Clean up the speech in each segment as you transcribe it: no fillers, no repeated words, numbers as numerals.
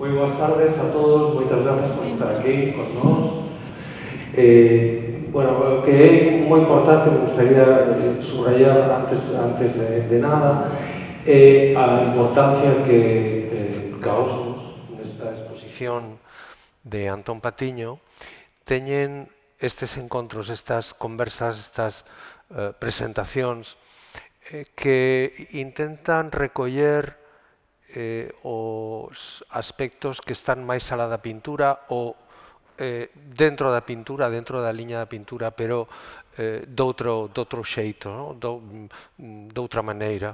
Moi boas tardes a todos, moitas grazas por estar aquí con nós. Bueno, que é moi importante, me gustaría subrayar antes de nada, a importancia que Caosmos, nesta exposición de Antón Patiño, teñen estes encontros, estas conversas, estas presentacións que intentan recoller os aspectos que están máis alá da pintura ou dentro da pintura, dentro da liña da pintura, pero doutro xeito, no? Doutra maneira.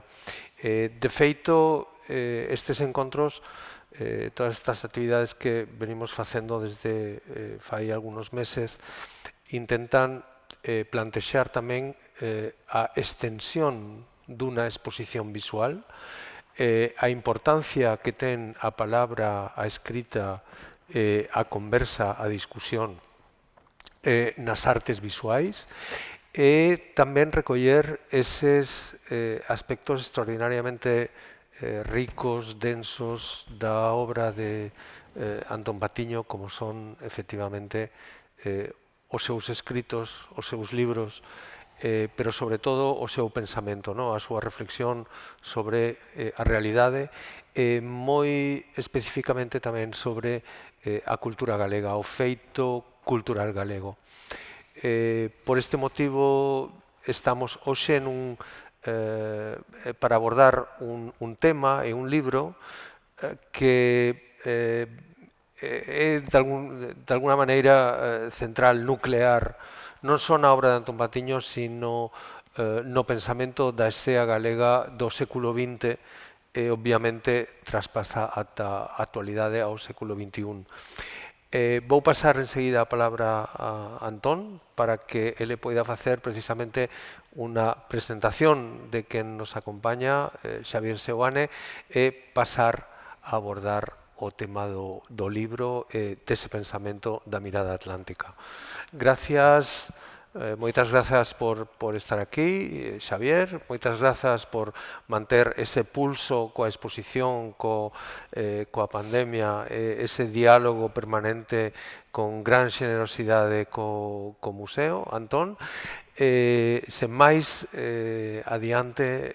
De feito, estes encontros, todas estas actividades que venimos facendo desde fai algunos meses, intentan plantexar tamén a extensión dunha exposición visual, a importancia que ten a palabra, a escrita, a conversa, a discusión nas artes visuais e tamén recoller eses aspectos extraordinariamente ricos, densos da obra de Antón Patiño, como son efectivamente os seus escritos, os seus libros, pero sobre todo o seu pensamento, no? A súa reflexión sobre a realidade e moi especificamente tamén sobre a cultura galega, o feito cultural galego. Por este motivo estamos hoxe para abordar un tema e un libro que é de alguna maneira central, nuclear, non só na obra de Antón Patiño, sino no pensamento da escea galega do século XX e, obviamente, traspasa ata a actualidade ao século XXI. Vou pasar enseguida a palabra a Antón para que ele poida facer precisamente unha presentación de quen nos acompaña, Xavier Seoane, e pasar a abordar o tema do libro e dese pensamento da mirada atlántica. Gracias, moitas grazas por estar aquí, Xavier, moitas grazas por manter ese pulso coa exposición, coa pandemia, ese diálogo permanente con gran xenerosidade co museo, Antón. Sen máis, adiante,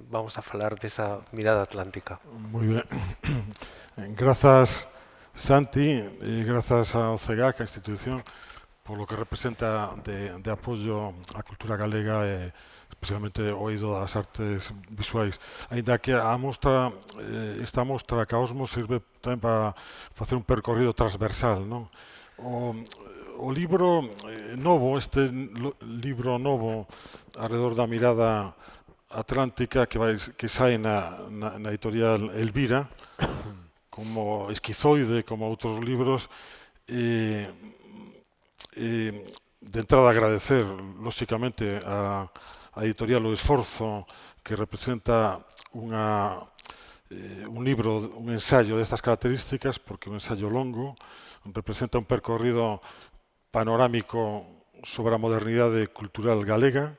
vamos a falar desa mirada atlántica. Moi ben. Grazas, Santi, e grazas ao CEGAC, a institución, por lo que representa de apoio á cultura galega e especialmente o eido das artes visuais. Ainda que esta mostra Caosmos sirve tamén para facer un percorrido transversal, non? O libro novo, este libro novo alrededor da mirada atlántica que sae na editorial Elvira, como Esquizoide, como outros libros, de entrada agradecer, lóxicamente, a editorial o esforzo que representa un libro, un ensayo destas características, porque un ensayo longo, representa un percorrido panorámico sobre a modernidade cultural galega,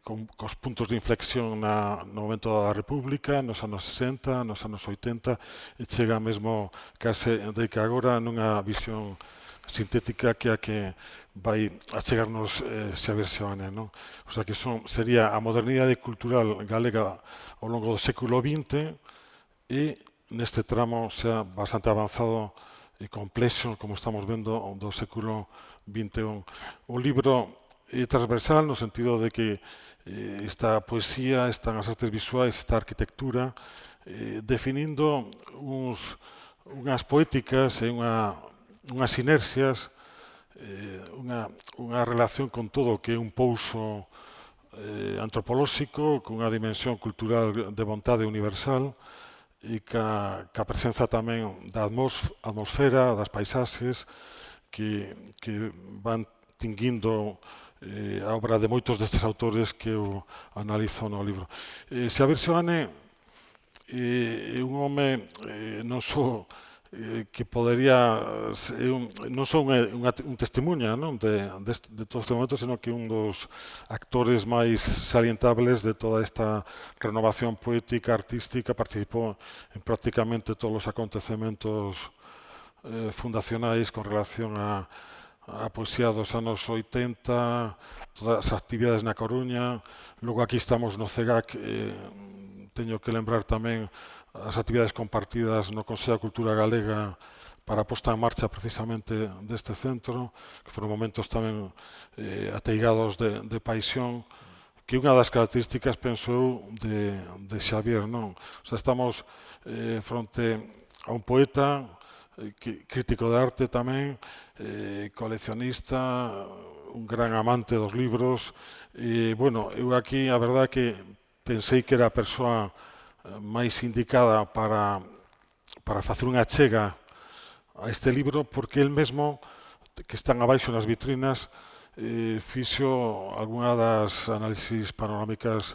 cos puntos de inflexión no momento da República, nos anos 60, nos anos 80, e chega mesmo case de que agora nunha visión sintética que a que vai a chegarnos Xavier Seoane, non? O sea que sería a modernidade cultural galega ao longo do século XX e neste tramo xa bastante avanzado e complexo, como estamos vendo, do século XXI. O libro é transversal no sentido de que esta poesía, están as artes visuais, esta arquitectura, definindo unhas poéticas e unhas inercias, unha relación con todo o que é un pouso antropolóxico, con unha dimensión cultural de vontade universal e ca presenza tamén da atmosfera, das paisaxes que van tinguindo a obra de moitos destes autores que eu analizo no libro. Xavier Seoane é un home non só que podería non son un testemunha de todo este momento, sino que un dos actores máis salientables de toda esta renovación poética, artística, participou en prácticamente todos os acontecementos fundacionais con relación a poesía dos anos 80, todas as actividades na Coruña. Logo aquí estamos no CEGAC, teño que lembrar tamén as actividades compartidas no Consello da Cultura Galega para a posta en marcha precisamente deste centro, que foron momentos tamén ateigados de paixón, que unha das características, penso eu, de Xavier, non? O sea, estamos fronte a un poeta, crítico de arte tamén, coleccionista, un gran amante dos libros, e, bueno, eu aquí, a verdade que pensei que era a persoa máis indicada para facer unha chega a este libro, porque el mesmo, que están abaixo nas vitrinas, fixo algunha das análisis panorámicas,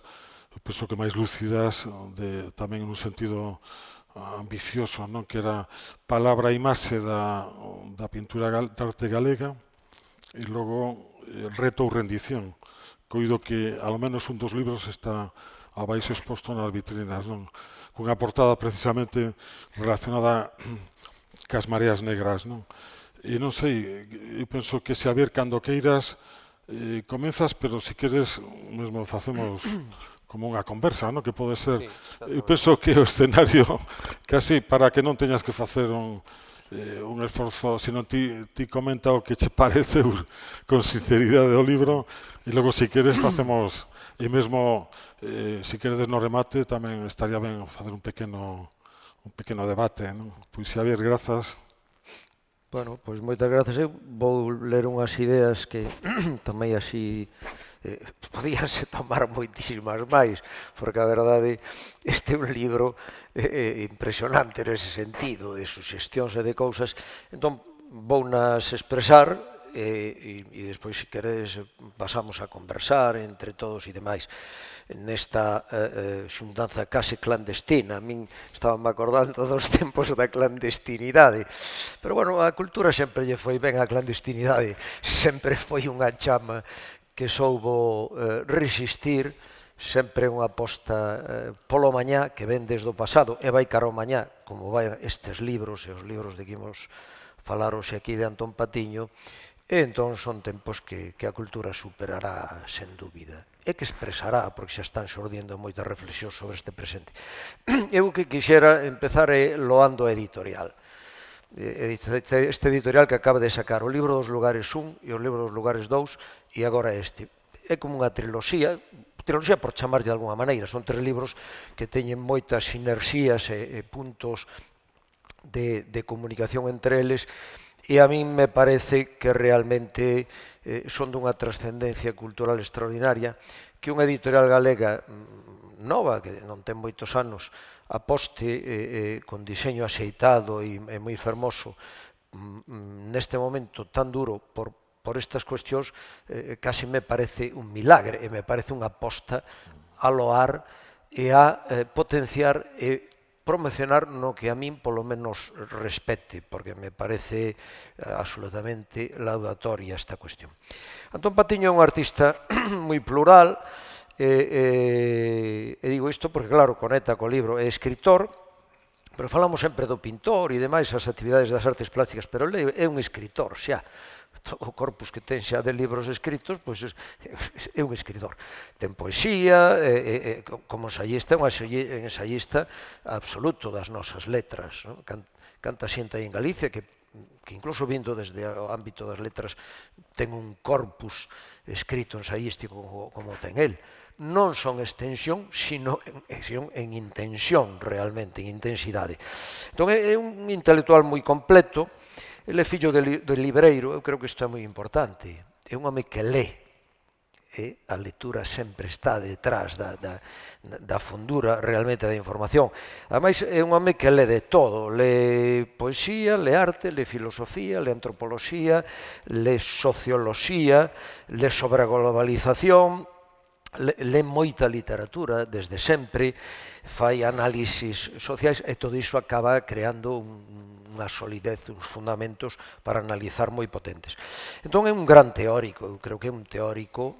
penso que máis lúcidas, tamén en un sentido ambicioso, non? Que era palabra e imaxe da pintura da arte galega, e logo reto ou rendición. Coido que, ao menos, un dos libros está abaixo exposto nas vitrinas, non? Cunha portada precisamente relacionada cas mareas negras, non? E non sei, eu penso que Xavier, cando queiras, comenzas, pero se queres, mesmo facemos como unha conversa, non? Que pode ser... Eu penso que o escenario, casi para que non teñas que facer un esforzo, senón ti comenta o que che parece con sinceridade do libro, e logo, se queres, facemos... E mesmo, se queredes no remate, tamén estaría ben facer un pequeno debate, non? Pois, Xavier, grazas. Bueno, pois moitas grazas. Eu vou ler unhas ideas que tamén así podíanse tomar moitísimas máis, porque a verdade este é un libro impresionante nese sentido, de suxestións e de cousas. Entón, vou nas expresar, e despois, se queredes, pasamos a conversar entre todos e demais nesta xuntanza case clandestina. A min estaba me acordando dos tempos da clandestinidade, pero, bueno, a cultura sempre lle foi ben a clandestinidade, sempre foi unha chama que soubo resistir, sempre unha aposta polo mañá que ven desde o pasado e vai cara ao mañá, como vai estes libros e os libros de que imos falar hoxe aquí de Antón Patiño. E entón son tempos que a cultura superará sen dúbida, e que expresará, porque xa están xordindo moitas reflexións sobre este presente. Eu que quixera empezar loando a editorial. Este editorial que acaba de sacar o libro dos lugares 1 e o libro dos lugares 2, e agora este. É como unha triloxía por chamar de alguna maneira, son 3 libros que teñen moitas sinerxías e puntos de comunicación entre eles, e a min me parece que realmente son dunha trascendencia cultural extraordinaria, que unha editorial galega nova, que non ten moitos anos, aposte con diseño axeitado e moi fermoso neste momento tan duro por estas cuestións, casi me parece un milagre, e me parece unha aposta a loar e a potenciar e promocionar no que a min polo menos respecte, porque me parece absolutamente laudatoria esta cuestión. Antón Patiño é un artista moi plural, e digo isto porque, claro, conecta co libro, é escritor, pero falamos sempre do pintor e demais, as actividades das artes plásticas, pero ele é un escritor xa. O corpus que ten xa de libros escritos, pois é un escritor. Ten poesía, como ensayista, é un ensayista absoluto das nosas letras. Canta xente aí en Galicia, que incluso vindo desde o ámbito das letras ten un corpus escrito ensayístico como ten el. Non son extensión, sino en intensión, realmente, en intensidade. Entón, é un intelectual moi completo. Ele é fillo de libreiro, eu creo que isto é moi importante. É un home que lé, e a lectura sempre está detrás da fundura realmente da información. Ademais, é un home que lé de todo, lé poesía, lé arte, lé filosofía, lé antropoloxía, lé socioloxía, lé sobre a globalización, lé moita literatura desde sempre, fai análisis sociais, e todo iso acaba creando unha solidez, uns fundamentos para analizar moi potentes. Entón é un gran teórico, eu creo que é un teórico,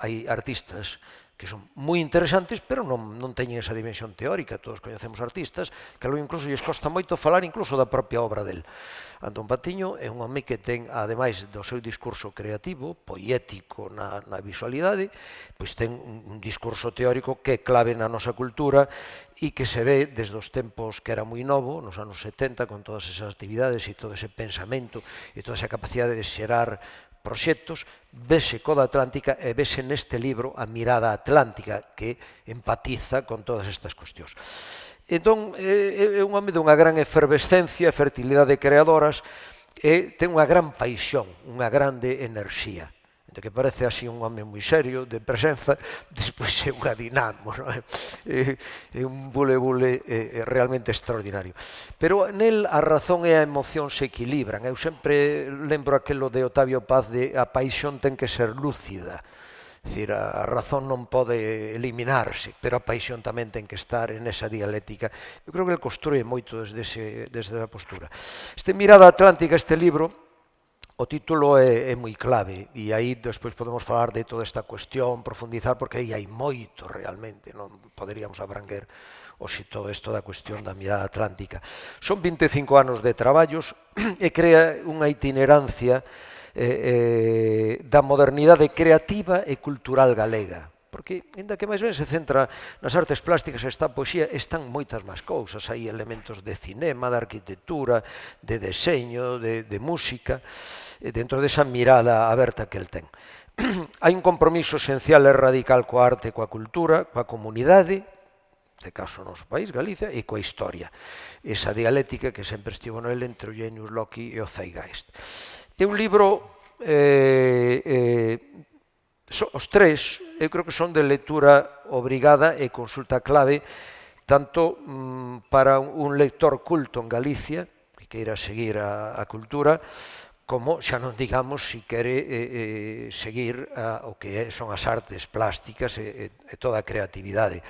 hai artistas que son moi interesantes, pero non teñen esa dimensión teórica. Todos coñecemos artistas que logo incluso lles costa moito falar incluso da propia obra del. Antón Patiño é un home que ten, ademais do seu discurso creativo, poético na visualidade, pois ten un discurso teórico que é clave na nosa cultura e que se ve desde os tempos que era moi novo, nos anos 70, con todas esas actividades e todo ese pensamento e toda esa capacidade de xerar proxectos, vese Coda Atlántica e vese neste libro a mirada atlántica que empatiza con todas estas cuestións. Entón, é un home dunha gran efervescencia, fertilidade creadoras, e ten unha gran paixón, unha grande enerxía. Entón, que parece así un home moi serio, de presenza, despois é unha dinamo, non é? É un bule realmente extraordinario. Pero nel a razón e a emoción se equilibran. Eu sempre lembro aquelo de Octavio Paz de a paixón ten que ser lúcida. É dicir, a razón non pode eliminarse, pero a paixón tamén ten que estar en esa dialéctica. Eu creo que ele construye moito desde esa postura. Este Mirada Atlántica, este libro, o título é moi clave e aí despois podemos falar de toda esta cuestión, profundizar, porque aí hai moito realmente, non poderíamos abranguer hoxe todo isto da cuestión da mirada atlántica. Son 25 anos de traballos e crea unha itinerancia da modernidade creativa e cultural galega. Porque, ainda que máis ben se centra nas artes plásticas e esta poesía, están moitas máis cousas. Hai elementos de cinema, de arquitectura, de deseño, de música, dentro desa mirada aberta que el ten. Hai un compromiso esencial e radical coa arte e coa cultura, coa comunidade, de caso no noso país, Galicia, e coa historia. Esa dialéctica que sempre estivo no ele entre o Genius Loci e o Zeitgeist. É un libro, os tres, eu creo que son de lectura obrigada e consulta clave, tanto para un lector culto en Galicia, que queira seguir a cultura, como, xa non digamos, si quere seguir o que son as artes plásticas e toda a creatividade.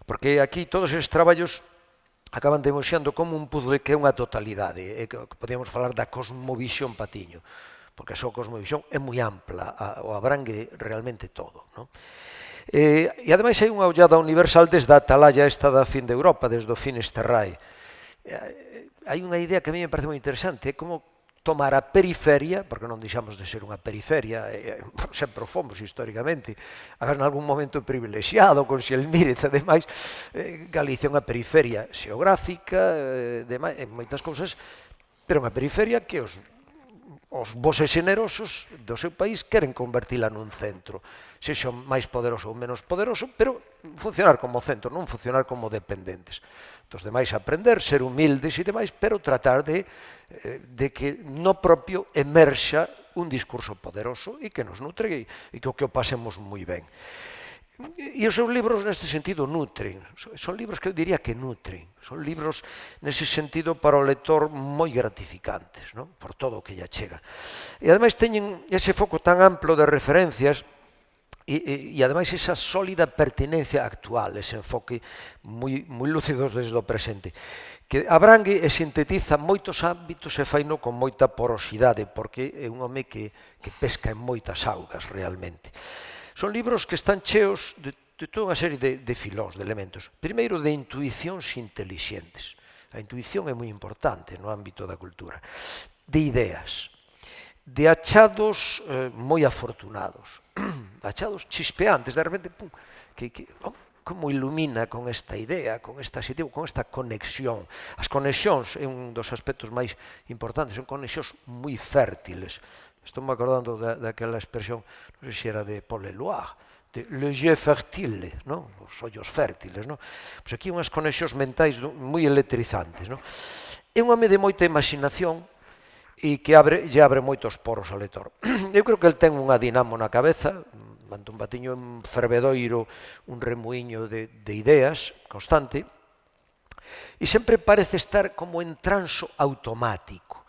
Porque aquí todos estes traballos acaban demostrando como un puzzle que é unha totalidade, que podíamos falar da cosmovisión Patiño, porque a súa cosmovisión é moi ampla, o abrangue realmente todo, non? E ademais hai unha ollada universal desde a atalaya esta da fin de Europa, desde o Finisterrae. Hai unha idea que a mí me parece moi interesante, é como tomar a periferia, porque non deixamos de ser unha periferia, sempre o fomos históricamente, agás en algún momento privilexiado, con Xelmírez e demais, Galicia é unha periferia xeográfica, e moitas cousas, pero unha periferia que os voces xenerosos do seu país queren convertila nun centro, sexa máis poderoso ou menos poderoso, pero funcionar como centro, non funcionar como dependentes. Dos demais aprender, ser humildes e demais, pero tratar de que no propio emerxa un discurso poderoso e que nos nutre e que o pasemos moi ben. E os seus libros neste sentido nutren, son libros que eu diría que nutren, son libros nese sentido para o lector moi gratificantes, non? Por todo o que lle chega. E ademais teñen ese foco tan amplo de referencias e ademais esa sólida pertinencia actual, ese enfoque moi lúcidos desde o presente, que abrangue e sintetiza moitos ámbitos e faino con moita porosidade, porque é un home que pesca en moitas augas realmente. Son libros que están cheos de toda unha serie de filóns, de elementos. Primeiro, de intuicións intelixentes. A intuición é moi importante no ámbito da cultura. De ideas. De achados moi afortunados. Achados chispeantes, de repente, pum, como ilumina con esta idea, con esta xetivo, con esta conexión. As conexións é un dos aspectos máis importantes, son conexións moi fértiles. Estou me acordando daquela expresión, non sei se era de Paul Eluard, de le jeu fertile, non? Os ollos fértiles, non? Pois aquí unhas conexións mentais moi electrizantes, non? É un home de moita imaginación e que lle abre moitos poros ao lector. Eu creo que el ten unha dinamo na cabeza, Antón Patiño é un fervedoiro, un remuiño de ideas constante, e sempre parece estar como en transo automático.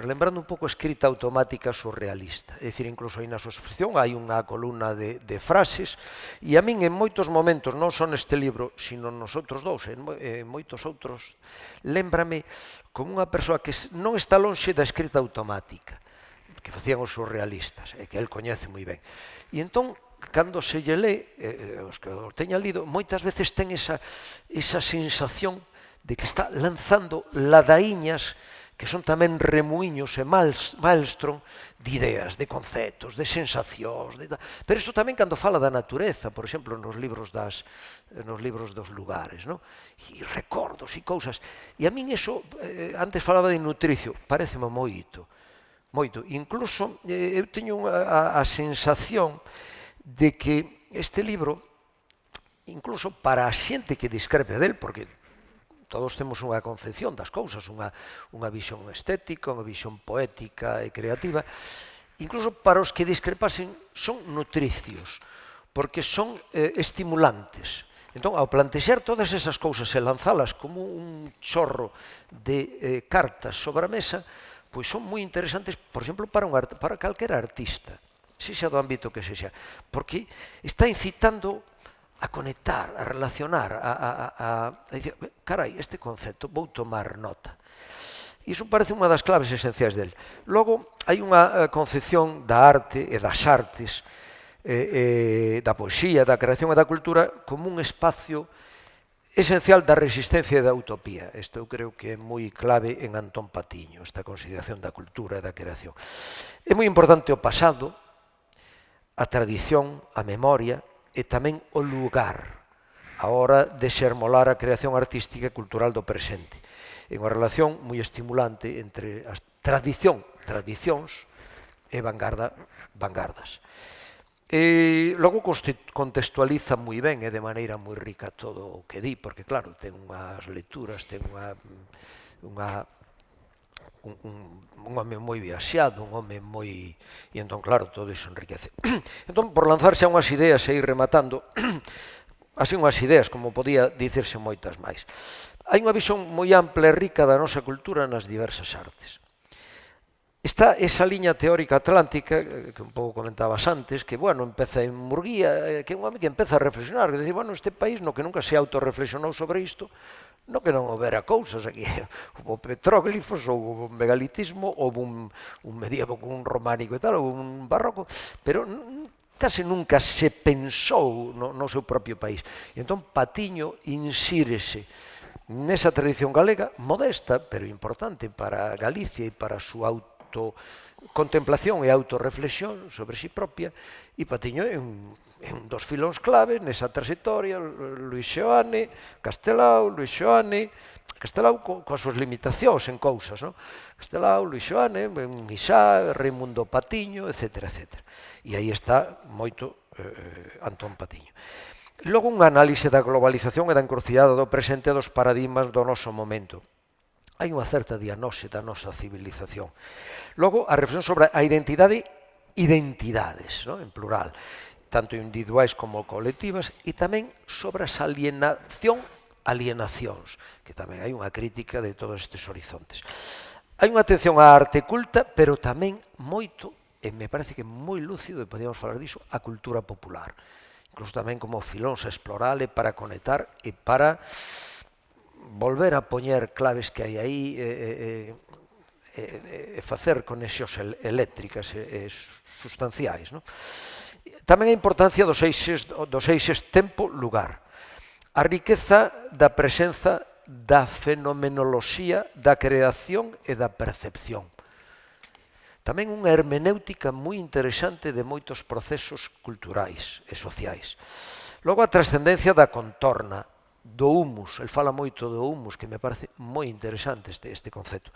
lembrando un pouco a escrita automática surrealista. É dicir, incluso aí na subscripción hai unha columna de frases, e a min en moitos momentos, non só neste libro, sino nos outros dous, en moitos outros, lembrame como unha persoa que non está lonxe da escrita automática, que facían os surrealistas, e que el coñece moi ben. E entón, cando se lle lé, os que o teñan lido, moitas veces ten esa sensación de que está lanzando ladaíñas que son tamén remuiños e maelstrom de ideas, de conceptos, de sensacións, pero isto tamén cando fala da natureza, por exemplo, nos libros dos lugares, no? E recordos e cousas. E a min eso, antes falaba de nutricio, pareceme moito. Incluso eu teño a sensación de que este libro, incluso para a xente que discrepe del, porque todos temos unha concepción das cousas, unha visión estética, unha visión poética e creativa, incluso para os que discrepasen son nutricios, porque son estimulantes. Entón, ao plantexar todas esas cousas e lanzalas como un chorro de cartas sobre a mesa, pois son moi interesantes, por exemplo, para calquera artista, sexa do ámbito que sexa, porque está incitando a conectar, a relacionar, a dicir, carai, este concepto, vou tomar nota. E iso parece unha das claves esenciais del. Logo, hai unha concepción da arte e das artes, da poesía, da creación e da cultura como un espacio esencial da resistencia e da utopía. Isto eu creo que é moi clave en Antón Patiño, esta consideración da cultura e da creación. É moi importante o pasado, a tradición, a memoria, e tamén o lugar a hora de xermolar a creación artística e cultural do presente. É unha relación moi estimulante entre as tradicións e vanguardas. E logo contextualiza moi ben e de maneira moi rica todo o que di, porque claro, ten unhas lecturas, ten un home moi viaxado, un home moi... E entón, claro, todo iso enriquece. Entón, por lanzarse a unhas ideas e ir rematando, así unhas ideas, como podía dicirse moitas máis. Hai unha visión moi ampla e rica da nosa cultura nas diversas artes. Está esa liña teórica atlántica, que un pouco comentabas antes, que, bueno, empeza en Murguía, que é un home que empeza a reflexionar, que dice, bueno, este país no que nunca se autorreflexionou sobre isto, no que non houbera cousas aquí, houve petróglifos, houve un megalitismo, houve un medievo con un románico e tal, houve un barroco, pero case nunca se pensou no seu propio país. E entón Patiño insírese nesa tradición galega, modesta, pero importante para Galicia e para a súa autocontemplación e autorreflexión sobre si propia, e Patiño é un dos filóns claves nesa trayectoria, Luis Seoane, Castelao, coas súas limitacións en cousas, non? Castelao, Luis Seoane, Isá, Raimundo Patiño, etc. E aí está moito Antón Patiño. Logo, unha análise da globalización e da encrucijada do presente e dos paradigmas do noso momento. Hai unha certa diagnose da nosa civilización. Logo, a reflexión sobre a identidade, identidades, non? En plural, tanto individuais como colectivas, e tamén sobre as alienacións, que tamén hai unha crítica de todos estes horizontes. Hai unha atención á arte culta, pero tamén moito, e me parece que moi lúcido, e podíamos falar diso, a cultura popular. Incluso tamén como filóns a explorar e para conectar e para volver a poñer claves que hai aí e facer conexións eléctricas e sustanciais, non? Tamén a importancia dos eixes tempo-lugar. A riqueza da presenza da fenomenoloxía, da creación e da percepción. Tamén unha hermenéutica moi interesante de moitos procesos culturais e sociais. Logo, a trascendencia da contorna, do humus. El fala moito do humus, que me parece moi interesante este concepto.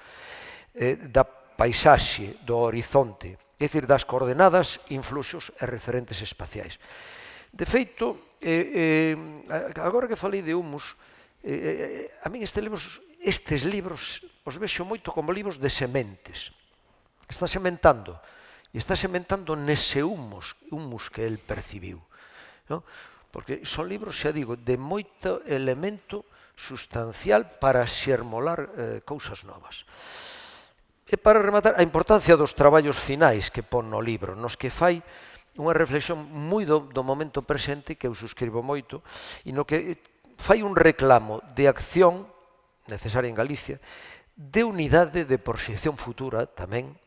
Da paisaxe, do horizonte, é dicir, das coordenadas, influxos e referentes espaciais. De feito, agora que falei de humus, a min estes libros os vexo moito como libros de sementes. Está sementando, e está sementando nese humus que el percibiu. Porque son libros, xa digo, de moito elemento sustancial para xermolar cousas novas. E para rematar, a importancia dos traballos finais que pon no libro, nos que fai unha reflexión moi do momento presente, que eu suscribo moito, e no que fai un reclamo de acción necesaria en Galicia, de unidade de proxección futura tamén,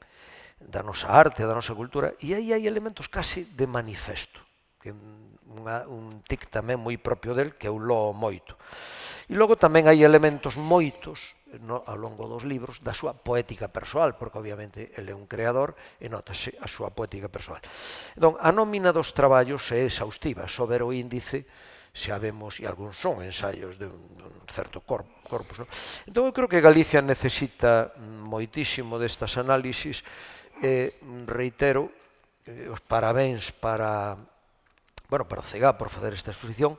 da nosa arte, da nosa cultura, e aí hai elementos casi de manifesto, que un tic tamén moi propio del, que eu loo moito. E logo tamén hai elementos moitos ao longo dos libros da súa poética persoal, porque obviamente ele é un creador e notase a súa poética persoal. Entón, a nómina dos traballos é exhaustiva, só ver o índice xa vemos, e algúns son ensaios de un certo corpus. No? Entón, eu creo que Galicia necesita moitísimo destas análisis. Reitero os parabéns para o CEGA por facer esta exposición,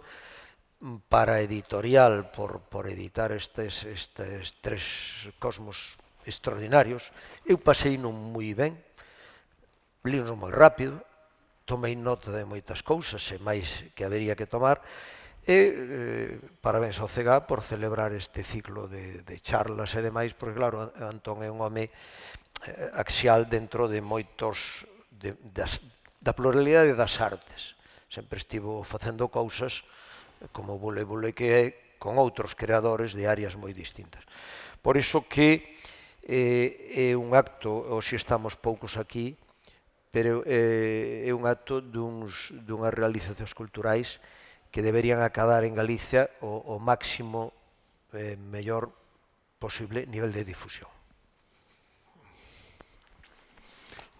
para a editorial por editar estes 3 cosmos extraordinarios. Eu pasei non moi ben, línos moi rápido, tomei nota de moitas cousas e máis que habería que tomar, e parabéns ao CEGA por celebrar este ciclo de charlas e demais, porque claro, Antón é un home axial dentro de moitos da pluralidade das artes. Sempre estivo facendo cousas como Bule que é con outros creadores de áreas moi distintas. Por iso que é un acto, hoxe estamos poucos aquí, pero é un acto dunhas realizacións culturais que deberían acadar en Galicia o máximo mellor posible nivel de difusión.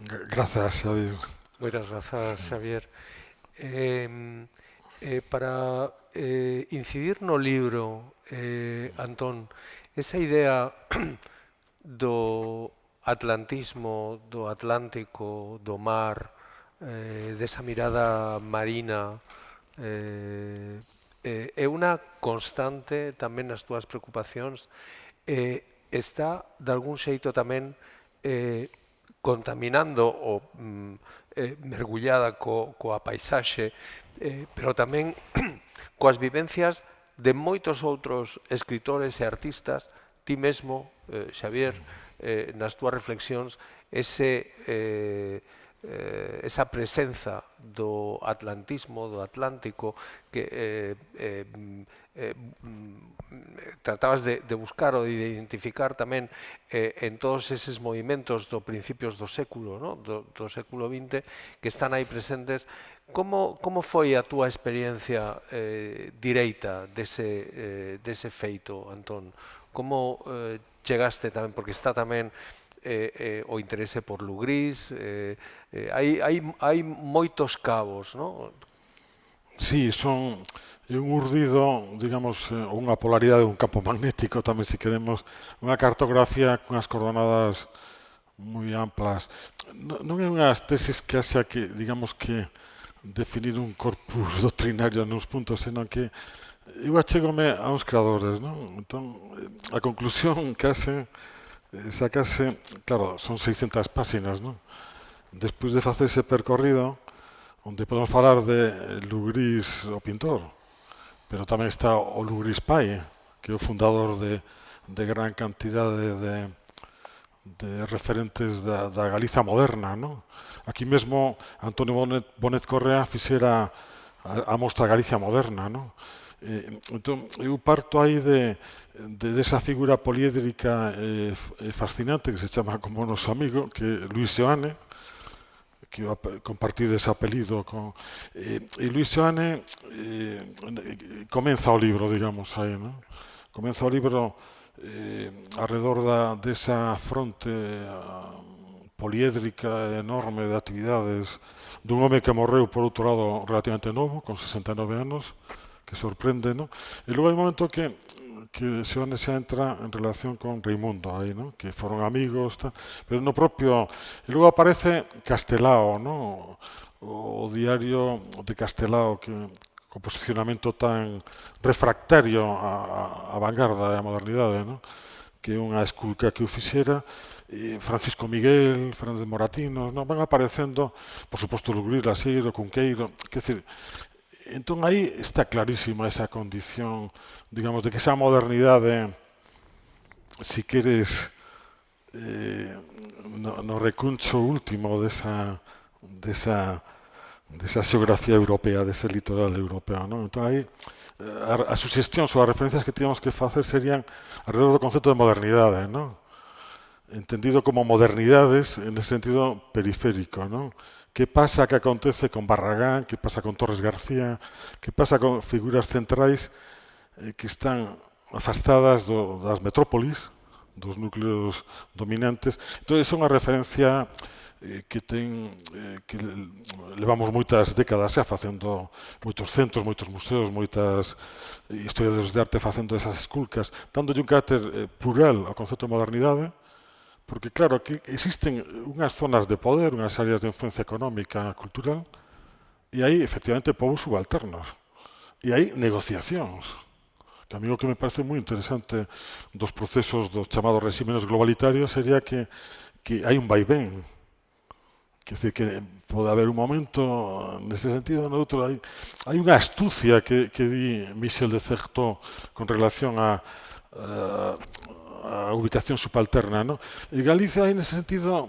Grazas, Xavier. Moitas grazas, Xavier. Para incidir no libro, Antón, esa idea do atlantismo, do Atlántico, do mar, desa mirada marina, é unha constante tamén nas túas preocupacións, está de algún xeito tamén contaminando ou mergullada coa paisaxe, pero tamén coas vivencias de moitos outros escritores e artistas. Ti mesmo, Xavier, nas túas reflexións, esa presenza do atlantismo, do Atlántico, que tratabas de buscar ou de identificar tamén en todos eses movimentos do principios do século, no? do século XX, que están aí presentes. Como foi a túa experiencia direita dese feito, Antón? Como chegaste tamén, porque está tamén o interese por Lugrís, hai moitos cabos, non? Sí, é un urdido, digamos, unha polaridade, un campo magnético tamén, se queremos, unha cartografía cunhas coordenadas moi amplas. Non é unhas tesis que haxa que, digamos, que definir un corpus doctrinario nos puntos, senón que eu achégome a uns creadores, non? Entón, a conclusión sacase, claro, son 600 páxinas, non? Despois de facer ese percorrido, onde podemos falar de Lugrís, o pintor, pero tamén está o Lugrís pai, que é o fundador de gran cantidade de referentes da Galiza moderna, non? Aquí mesmo Antonio Bonet Correa fixera a mostra Galicia moderna, non? Entón, eu parto aí desa figura poliédrica fascinante que se chama como noso amigo, que é Luis Seoane, que compartir ese apelido con... E Luis Seoane comeza o libro, digamos, aí, non? Comeza o libro alrededor desa fronte poliédrica enorme de actividades dun home que morreu, por outro lado, relativamente novo, con 69 anos, que sorprende, non? E logo hai un momento que Seoane xa entra en relación con Raimundo aí, non? Que foron amigos, pero no propio... E logo aparece Castelao, non? O diario de Castelao, que co posicionamento tan refractario á vanguarda e á modernidade, non? Que é unha esculca que o fixera, Francisco Miguel, Fernández Moratinos, non? Van aparecendo, por suposto, Lugrís, Laseiro, Cunqueiro, quer dizer, entón aí está clarísima esa condición, digamos, de que esa modernidade, si queres, no recuncho último desa xeografía europea, dese litoral europeo, non? Entón, aí, as suxestións ou as referencias que teníamos que facer serían alrededor do concepto de modernidade, non? Entendido como modernidades en ese sentido periférico, non? Que pasa, que acontece con Barragán, que pasa con Torres García, que pasa con figuras centrais que están afastadas das metrópolis, dos núcleos dominantes. Entón, é unha referencia que levamos moitas décadas xa facendo moitos centros, moitos museos, moitas historiadores de arte facendo esas esculcas, dándolle un carácter plural ao concepto de modernidade, porque, claro, aquí existen unhas zonas de poder, unhas áreas de influencia económica, cultural, e hai, efectivamente, povos subalternos. E hai negociacións. Que a mí o que me parece moi interesante dos procesos dos chamados regímenes globalitarios sería que hai un vaivén. Quer dizer, que pode haber un momento, nese sentido, noutro, hai unha astucia que di Michel de Certeau con relación a ubicación subalterna, ¿no? E Galicia hai nese sentido,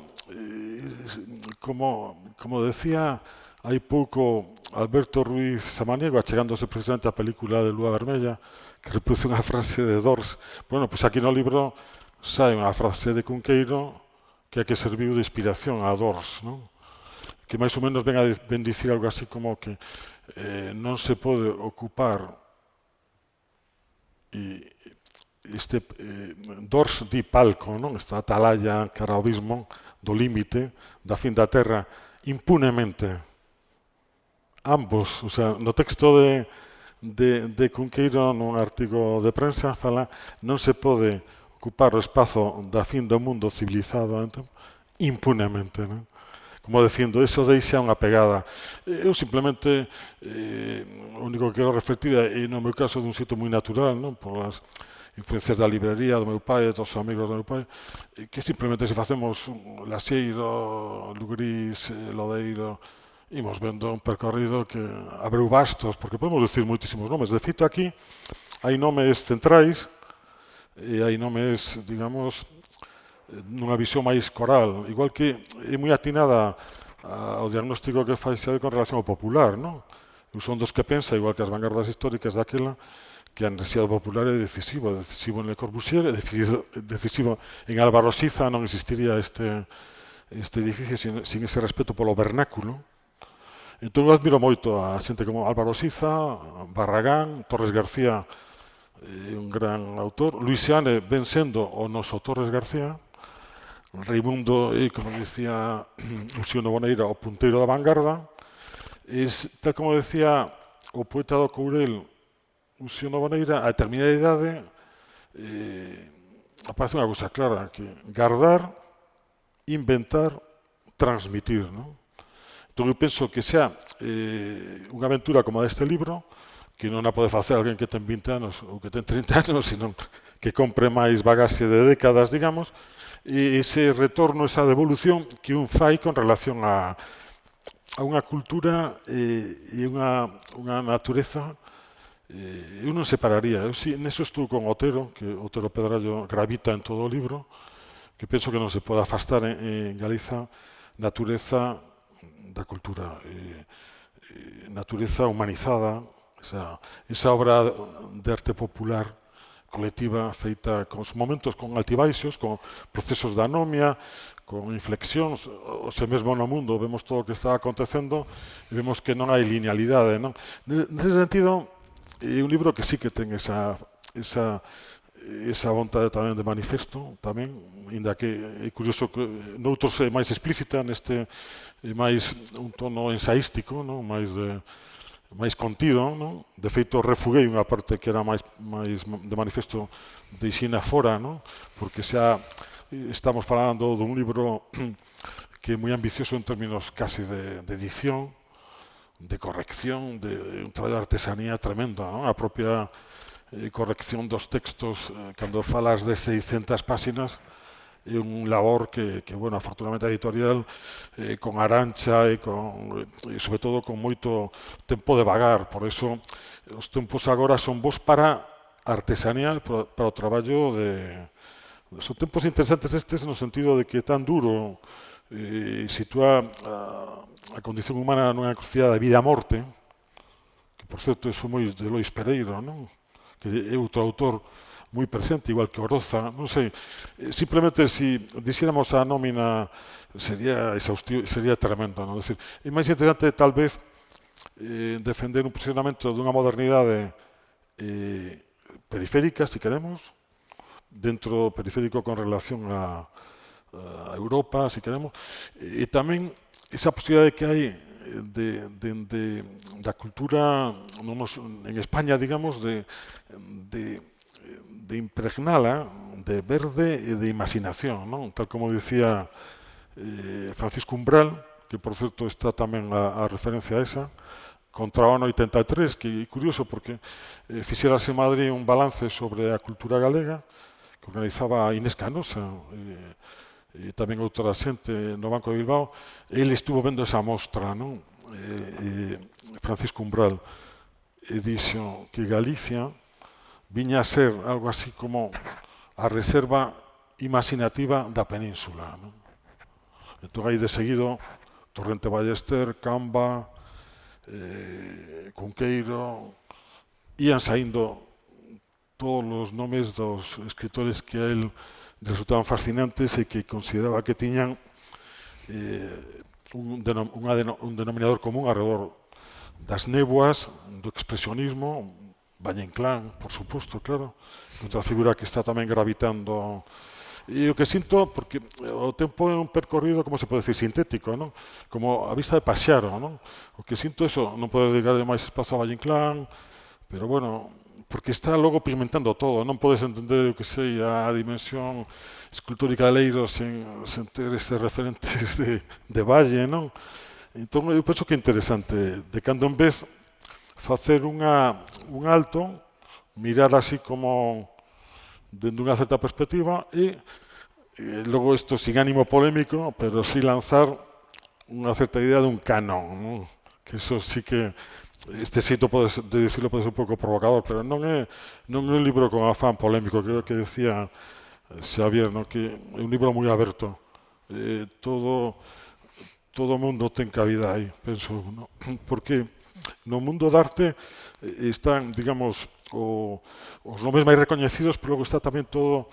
como decía hai pouco Alberto Ruiz Samaniego, achegándose precisamente á película de Lúa Vermella, que reproduce unha frase de Dors. Bueno, pois aquí no libro sai unha frase de Cunqueiro que é que serviu de inspiración a Dors, ¿no? Que máis ou menos ven dicir algo así como que non se pode ocupar Dors di palco, non? Esta atalaya cara ao abismo do límite da fin da terra impunemente. Ambos, o sea, no texto de Cunqueiro nun artigo de prensa fala non se pode ocupar o espazo da fin do mundo civilizado impunemente, non? Como dicindo, eso deixa unha pegada. Eu simplemente o único que quero reflectir é, no meu caso, dun xeito moi natural, non? Por as influencias da librería do meu pai e dos amigos do meu pai, que simplemente se facemos Laxeiro, Lugrís, Lodeiro, imos vendo un percorrido que abreu bastos, porque podemos decir moitísimos nomes. De feito, aquí hai nomes centrais e hai nomes, digamos, nunha visión máis coral, igual que é moi atinada ao diagnóstico que fai Xavi con relación ao popular, non? Eu son dos que pensa, igual que as vanguardas históricas daquela, que a enerxía do popular é decisivo en Le Corbusier, é decisivo en Álvaro Siza, non existiría este edificio sin ese respeto polo vernáculo. Entón eu admiro moito a xente como Álvaro Siza, Barragán, Torres García, un gran autor, Luis Seane ven sendo o noso Torres García, Raimundo, como dicía Uxío Boneira, o punteiro da vanguarda, tal como decía o poeta do Courel, Uxío Boneira, a determinada idade aparece unha cousa clara, que guardar, inventar, transmitir, non? Entón eu penso que xa unha aventura como deste libro, que non a pode facer alguén que ten 20 anos ou que ten 30 anos, sino que compre máis bagaxe de décadas, digamos, e ese retorno, esa devolución que un fai con relación a unha cultura e unha natureza. Eu non separaría, neso estou con Otero, que Otero Pedrallo gravita en todo o libro, que penso que non se pode afastar en Galiza natureza da cultura, natureza humanizada, esa obra de arte popular colectiva feita con os momentos con altibaixos, con procesos de anomia, con inflexións, o sea, mesmo no mundo vemos todo o que está acontecendo e vemos que non hai linealidade, non? Nese sentido, é un libro que sí que ten esa vontade tamén de manifesto, tamén, inda que é curioso que noutros é máis explícita, neste é máis un tono ensaístico, non? máis contido, non? De feito, refuguei unha parte que era máis de manifesto de Xina fora, non? Porque xa estamos falando dun libro que é moi ambicioso en términos casi de edición, de corrección, de un traballo de artesanía tremendo, non? A propia corrección dos textos, cando falas de 600 páxinas, é un labor que bueno, afortunadamente a editorial con Arancha e sobre todo con moito tempo de vagar, por eso os tempos agora son bons para a artesanía, para o traballo Son tempos interesantes estes no sentido de que é tan duro sitúa a condición humana nunha encrucijada de vida e morte, que, por certo, é moi de Lois Pereiro, non? Que é outro autor moi presente, igual que Oroza, non sei, simplemente se dixéramos a nómina sería exhaustivo, sería tremendo, non? Decir, é máis interesante tal vez defender un posicionamento dunha modernidade periférica, se queremos, dentro periférico con relación a Europa, se queremos, e tamén esa posibilidade que hai da cultura en España, digamos, de impregnala de verde e de imaginación, non? Tal como dicía Francisco Umbral, que por certo está tamén a referencia a esa, contra o ano 83, que é curioso porque fixerase en Madrid un balance sobre a cultura galega que organizaba Inés Canosa e tamén outra xente no Banco de Bilbao. Ele estuvo vendo esa mostra, non? Francisco Umbral, e dixo que Galicia viña a ser algo así como a reserva imaginativa da península, non? Entón, aí de seguido, Torrente Ballester, Camba, Cunqueiro, ían saindo todos os nomes dos escritores que a él resultaban fascinantes e que consideraba que tiñan un denominador común alrededor das néboas, do expresionismo, Valle Inclán, por suposto, claro, outra figura que está tamén gravitando. E o que sinto, porque o tempo é un percorrido, como se pode decir, sintético, non? Como a vista de pasearo, non? O que sinto é eso, non poder dedicarle máis espazo a Valle Inclán, pero bueno, porque está logo pigmentando todo, non podes entender o que sei a dimensión escultórica de Leiro sen ter estes referentes de Valle, non? Entón, eu penso que é interesante, de cando en vez facer un alto, mirar así como dende unha certa perspectiva e logo isto sin ánimo polémico, pero sí lanzar unha certa idea dun canon, non? Que eso sí que este xeito de dicirlo pode ser un pouco provocador, pero non é un libro con afán polémico, creo que decía Xavier, non? Que é un libro moi aberto, todo o mundo ten cabida aí, penso, non? Porque no mundo da arte están, digamos, os nomes máis recoñecidos, pero logo está tamén todo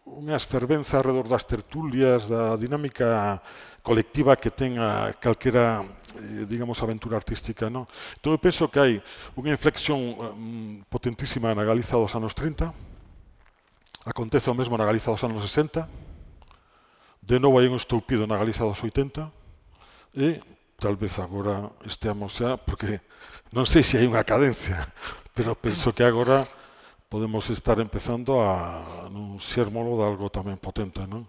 unhas fervenzas alrededor das tertulias, da dinámica colectiva que ten a calquera, digamos, aventura artística, non? Entón, eu penso que hai unha inflexión potentísima na Galiza dos anos 30, acontece o mesmo na Galiza dos anos 60, de novo hai un estoupido na Galiza dos 80, e tal vez agora esteamos xa, porque non sei se hai unha cadencia, pero penso que agora podemos estar empezando a nun xérmolo de algo tamén potente, non?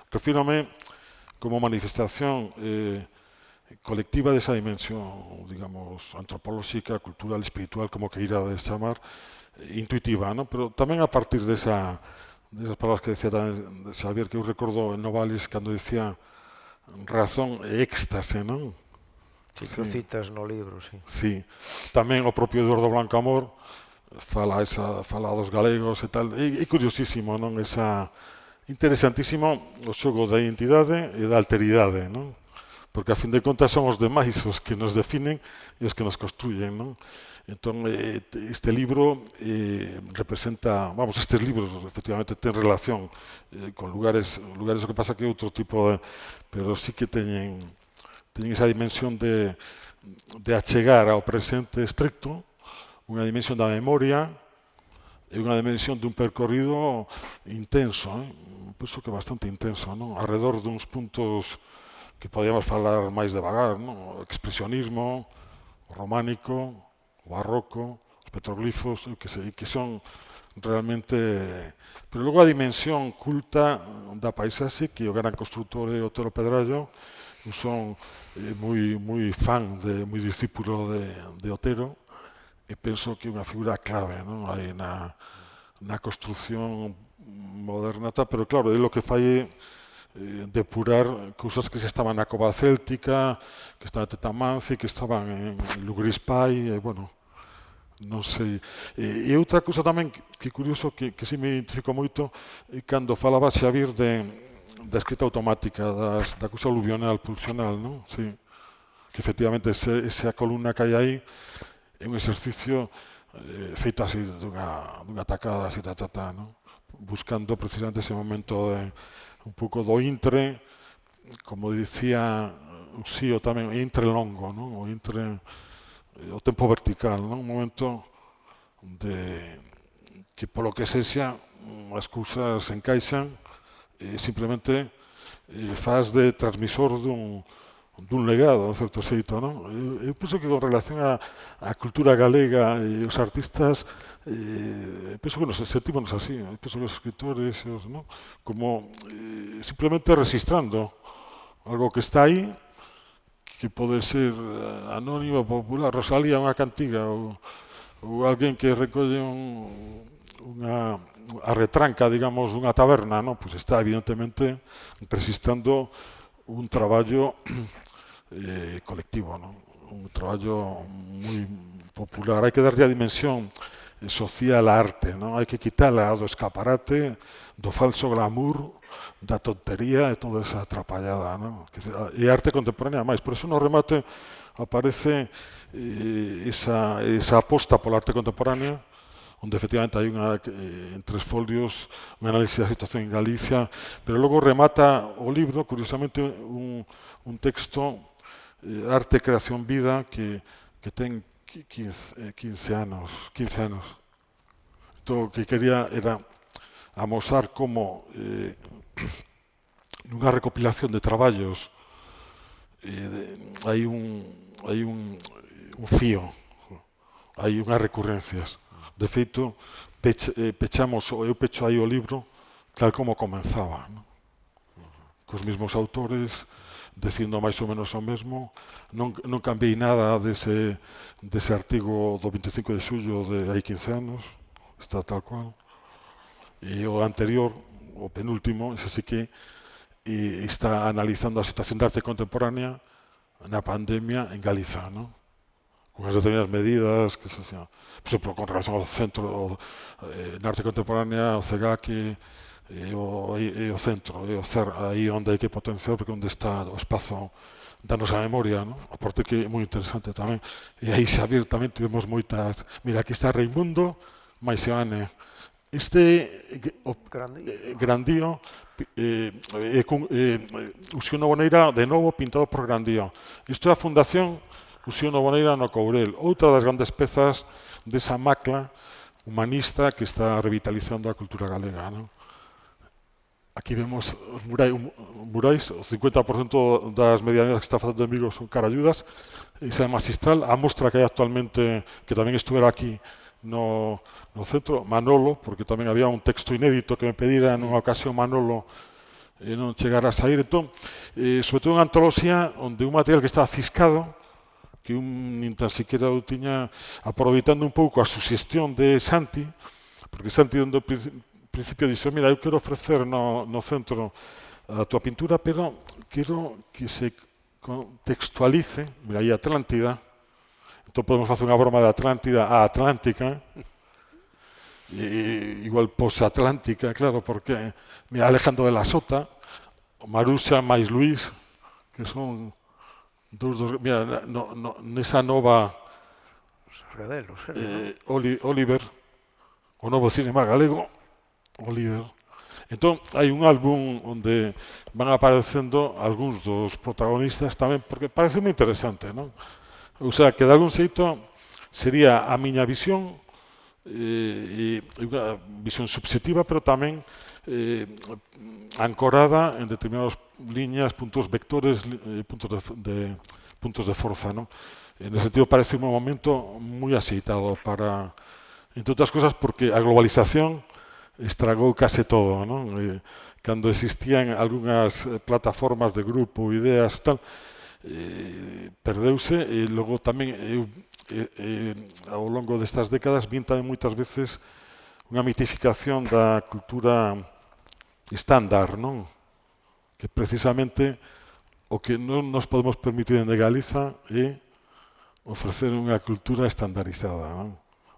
Refírome como manifestación colectiva desa dimensión, digamos, antropolóxica, cultural, espiritual, como que irá de chamar, intuitiva, non? Pero tamén a partir desas palabras que decía tamén Xavier, que eu recordo en Novalis cando decía razón e éxtase, non? Si, que citas no libro, si. Sí. Tamén o propio Eduardo Blanco Amor fala dos galegos e tal. É curiosísimo, non? Interesantísimo o xogo da identidade e da alteridade, non? Porque, a fin de contas, son os demais os que nos definen e os que nos construyen, non? Entón, este libro representa, vamos, estes libros efectivamente ten relación con lugares, o que pasa que é outro tipo de, pero sí que teñen esa dimensión de achegar ao presente estricto, unha dimensión da memoria e unha dimensión dun percorrido intenso, penso que bastante intenso, non? Arredor duns puntos que podíamos falar máis devagar, non? O expresionismo, o románico, o barroco, os petroglifos, que son realmente... Pero logo a dimensión culta da paisaxe, que o gran constructor é Otero Pedrallo, eu son moi fan, moi discípulo de Otero, e penso que é unha figura clave, non? Aí na construcción moderna, pero claro, é o que fai depurar cousas que se estaban na cova céltica, que estaban en Tetamanci, que estaban en Lugris Pai, e bueno, non sei. E outra cousa tamén que curioso que si me identifico moito cando falaba Xavier da escrita automática, da cousa aluvional, pulsional, non? Sí. Que efectivamente esa columna que hai aí é un exercicio feito así dunha tacada así, non? Buscando precisamente ese momento un pouco do intre, como dicía Uxío tamén, intre longo, non? O intre o tempo vertical, non? Un momento que polo que sexa as cousas se encaixan e simplemente faz de transmisor dun legado, en certo xeito, non? Eu penso que con relación á cultura galega e os artistas, penso que nos sentímonos así, penso que os escritores, non? Como simplemente registrando algo que está aí, que pode ser anónimo, popular, Rosalía, unha cantiga, ou alguén que recolle a retranca, digamos, dunha taberna, non? Pois está evidentemente registrando un traballo colectivo, non? Un traballo moi popular. Hai que darlle a dimensión social á arte, non? Hai que quitala do escaparate, do falso glamour, da tontería e toda esa atrapallada, non? E arte contemporánea máis. Por iso no remate aparece esa aposta pola arte contemporánea, onde efectivamente hai en 3 folios un análisis da situación en Galicia, pero logo remata o libro, curiosamente, un texto, Arte, Creación, Vida, que ten 15 anos. Entón, o que quería era amosar como nunha recopilación de traballos hai un fío, hai unhas recurrencias. De feito, eu pecho aí o libro tal como comenzaba, non? Cos mesmos autores, dicindo máis ou menos o mesmo, non cambiei nada dese artigo do 25 de xullo de hai 15 anos, está tal cual. E o anterior, o penúltimo, ese sí que está analizando a situación de arte contemporánea na pandemia en Galiza, non? Con as determinadas medidas, que se xa, por exemplo, con relación ao centro na arte contemporánea, o CEGAC e o centro, aí onde hai que potenciar, porque onde está o espazo da nosa memoria, non? A parte que é moi interesante tamén. E aí, Xavier, tamén tivemos moitas... Mira, aquí está Raimundo Maixoane. Este Grandío, Uxío Noboneira, de novo, pintado por Grandío. Isto é a Fundación Uxío Noboneira no Courel, outra das grandes pezas desa macla humanista que está revitalizando a cultura galega, non? Aquí vemos os murais, o 50% das medianeras que está facendo en Vigo son carayudas, esa é magistral, a mostra que hai actualmente, que tamén estuvera aquí no centro, Manolo, porque tamén había un texto inédito que me pedira nunha ocasión Manolo e non chegar a sair, entón, sobre todo unha antoloxía onde un material que estaba ciscado, que nin tan siquiera o tiña, aproveitando un pouco a suxestión de Santi, porque Santi dende o principio dixo, mira, eu quero ofrecer no centro a tua pintura, pero quero que se contextualice, mira, aí Atlántida, entón podemos facer unha broma de Atlántida a Atlántica, igual posatlántica, claro, porque mira, Alejandro de la Sota, Maruxa máis Luís, que son dos mira, nesa nova Oliver, o novo cinema galego, Oliver. Entón, hai un álbum onde van aparecendo algúns dos protagonistas tamén, porque parece moi interesante, non? O sea, que de algún xeito sería a miña visión, unha visión subjetiva, pero tamén ancorada en determinadas liñas, puntos vectores, puntos de forza, non? En ese sentido, parece un momento moi axeitado para, entre outras cosas, porque a globalización estragou case todo, non? Cando existían algunhas plataformas de grupo, ideas e tal, perdeuse, e logo tamén ao longo destas décadas vin tamén moitas veces unha mitificación da cultura estándar, non? Que precisamente o que non nos podemos permitir en Galiza é ofrecer unha cultura estandarizada, non?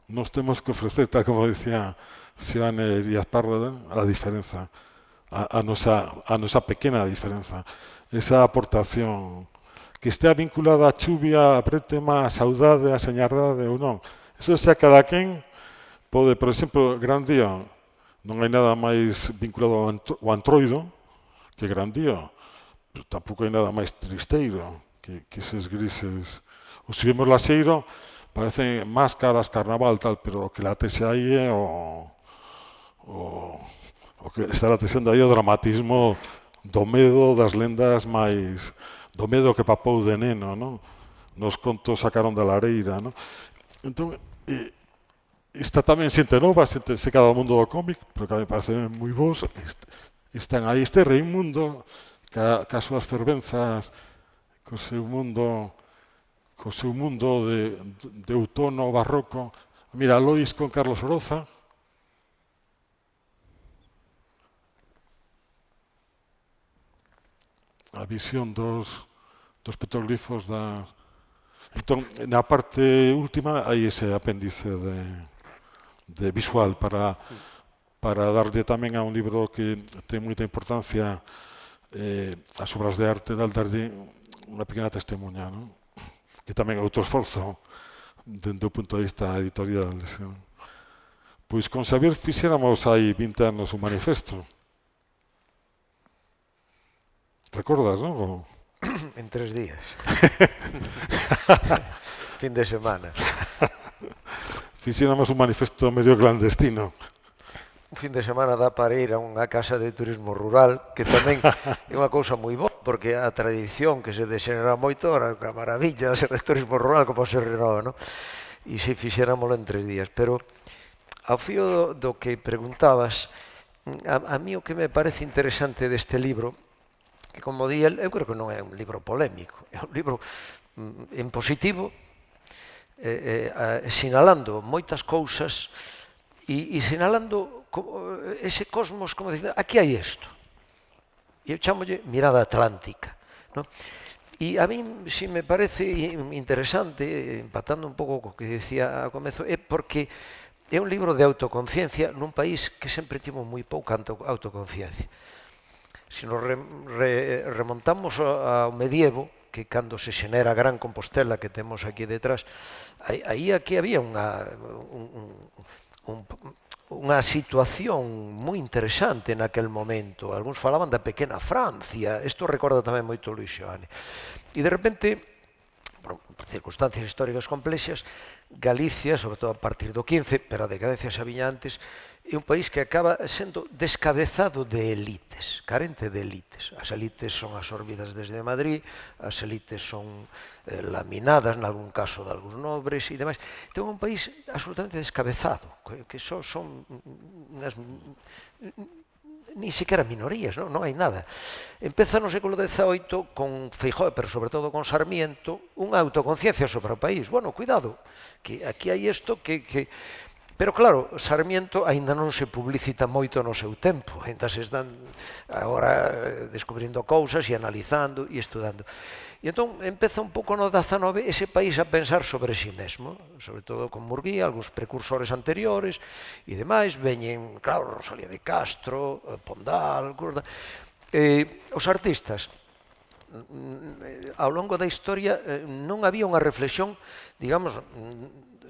nos temos que ofrecer, tal como dicía Xione Díaz Parra, a diferenza, a nosa pequena diferenza, esa aportación que estea vinculada á chuvia, a prétema, a saudade, a señardade ou non. Eso xa cada quen pode, por exemplo, Gran Día, non hai nada máis vinculado ao antroido que Gran Día, pero tampouco hai nada máis tristeiro que eses grises. O se vemos Laxeiro, parecen máscaras, carnaval, tal, pero o que latexe aí é o que está latexendo aí o dramatismo do medo, das lendas máis, do medo que papou de neno, non? Nos contos sacaron da lareira, non? Entón, esta tamén xente nova, xente cada mundo do cómic, pero que me parece moi bons, están aí este Reimundo, ca súas fervenzas, co seu mundo de outono barroco. Mira, Lois con Carlos Oroza. A visión dos petroglifos da... Entón, na parte última hai ese apéndice de visual para darlle tamén a un libro que ten moita importancia as obras de arte, darlle unha pequena testemunha, non? Que tamén é outro esforzo dende o punto de vista editorial. Pois con Xavier fixéramos hai 20 anos un manifesto. Recordas, non? En 3 días. Fin de semana. Fixéramos un manifesto medio clandestino. Un fin de semana dá para ir a unha casa de turismo rural, que tamén é unha cousa moi boa, porque a tradición que se desenera moito, ahora a maravilla, ser de turismo rural como se renova, non? E se fixéramolo en 3 días. Pero ao fío do que preguntabas, a mí o que me parece interesante deste libro, que como di el, eu creo que non é un libro polémico, é un libro en positivo, sinalando moitas cousas e sinalando ese cosmos, como dicir, aquí hai isto. E eu chamolle mirada atlántica, non? E a mí si me parece interesante, empatando un pouco co que dicía ao comezo, é porque é un libro de autoconciencia nun país que sempre tivo moi pouca autoconciencia. Se nos remontamos ao medievo, que cando se xenera a Gran Compostela que temos aquí detrás, aí aquí había unha situación moi interesante naquel momento. Algúns falaban da pequena Francia, isto recorda tamén moito Luis Xoane. E de repente, por circunstancias históricas complexas, Galicia, sobre todo a partir do 15, pero a decadencia xa viña antes, é un país que acaba sendo descabezado de elites, carente de elites. As elites son absorbidas desde Madrid, as elites son laminadas, nalgún caso de algúns nobres e demais. Entón é un país absolutamente descabezado, que son unhas... ni sequera minorías, non hai nada. Empeza no século XVIII con Feijóo, pero sobre todo con Sarmiento, unha autoconciencia sobre o país. Bueno, cuidado, que aquí hai isto que... Pero claro, Sarmiento aínda non se publicita moito no seu tempo, aínda se están agora descubrindo cousas e analizando e estudando. E entón empeza un pouco no XIX ese país a pensar sobre si mesmo, sobre todo con Murguía, algúns precursores anteriores e demais, veñen, claro, Rosalía de Castro, Pondal, os artistas. Ao longo da historia non había unha reflexión, digamos,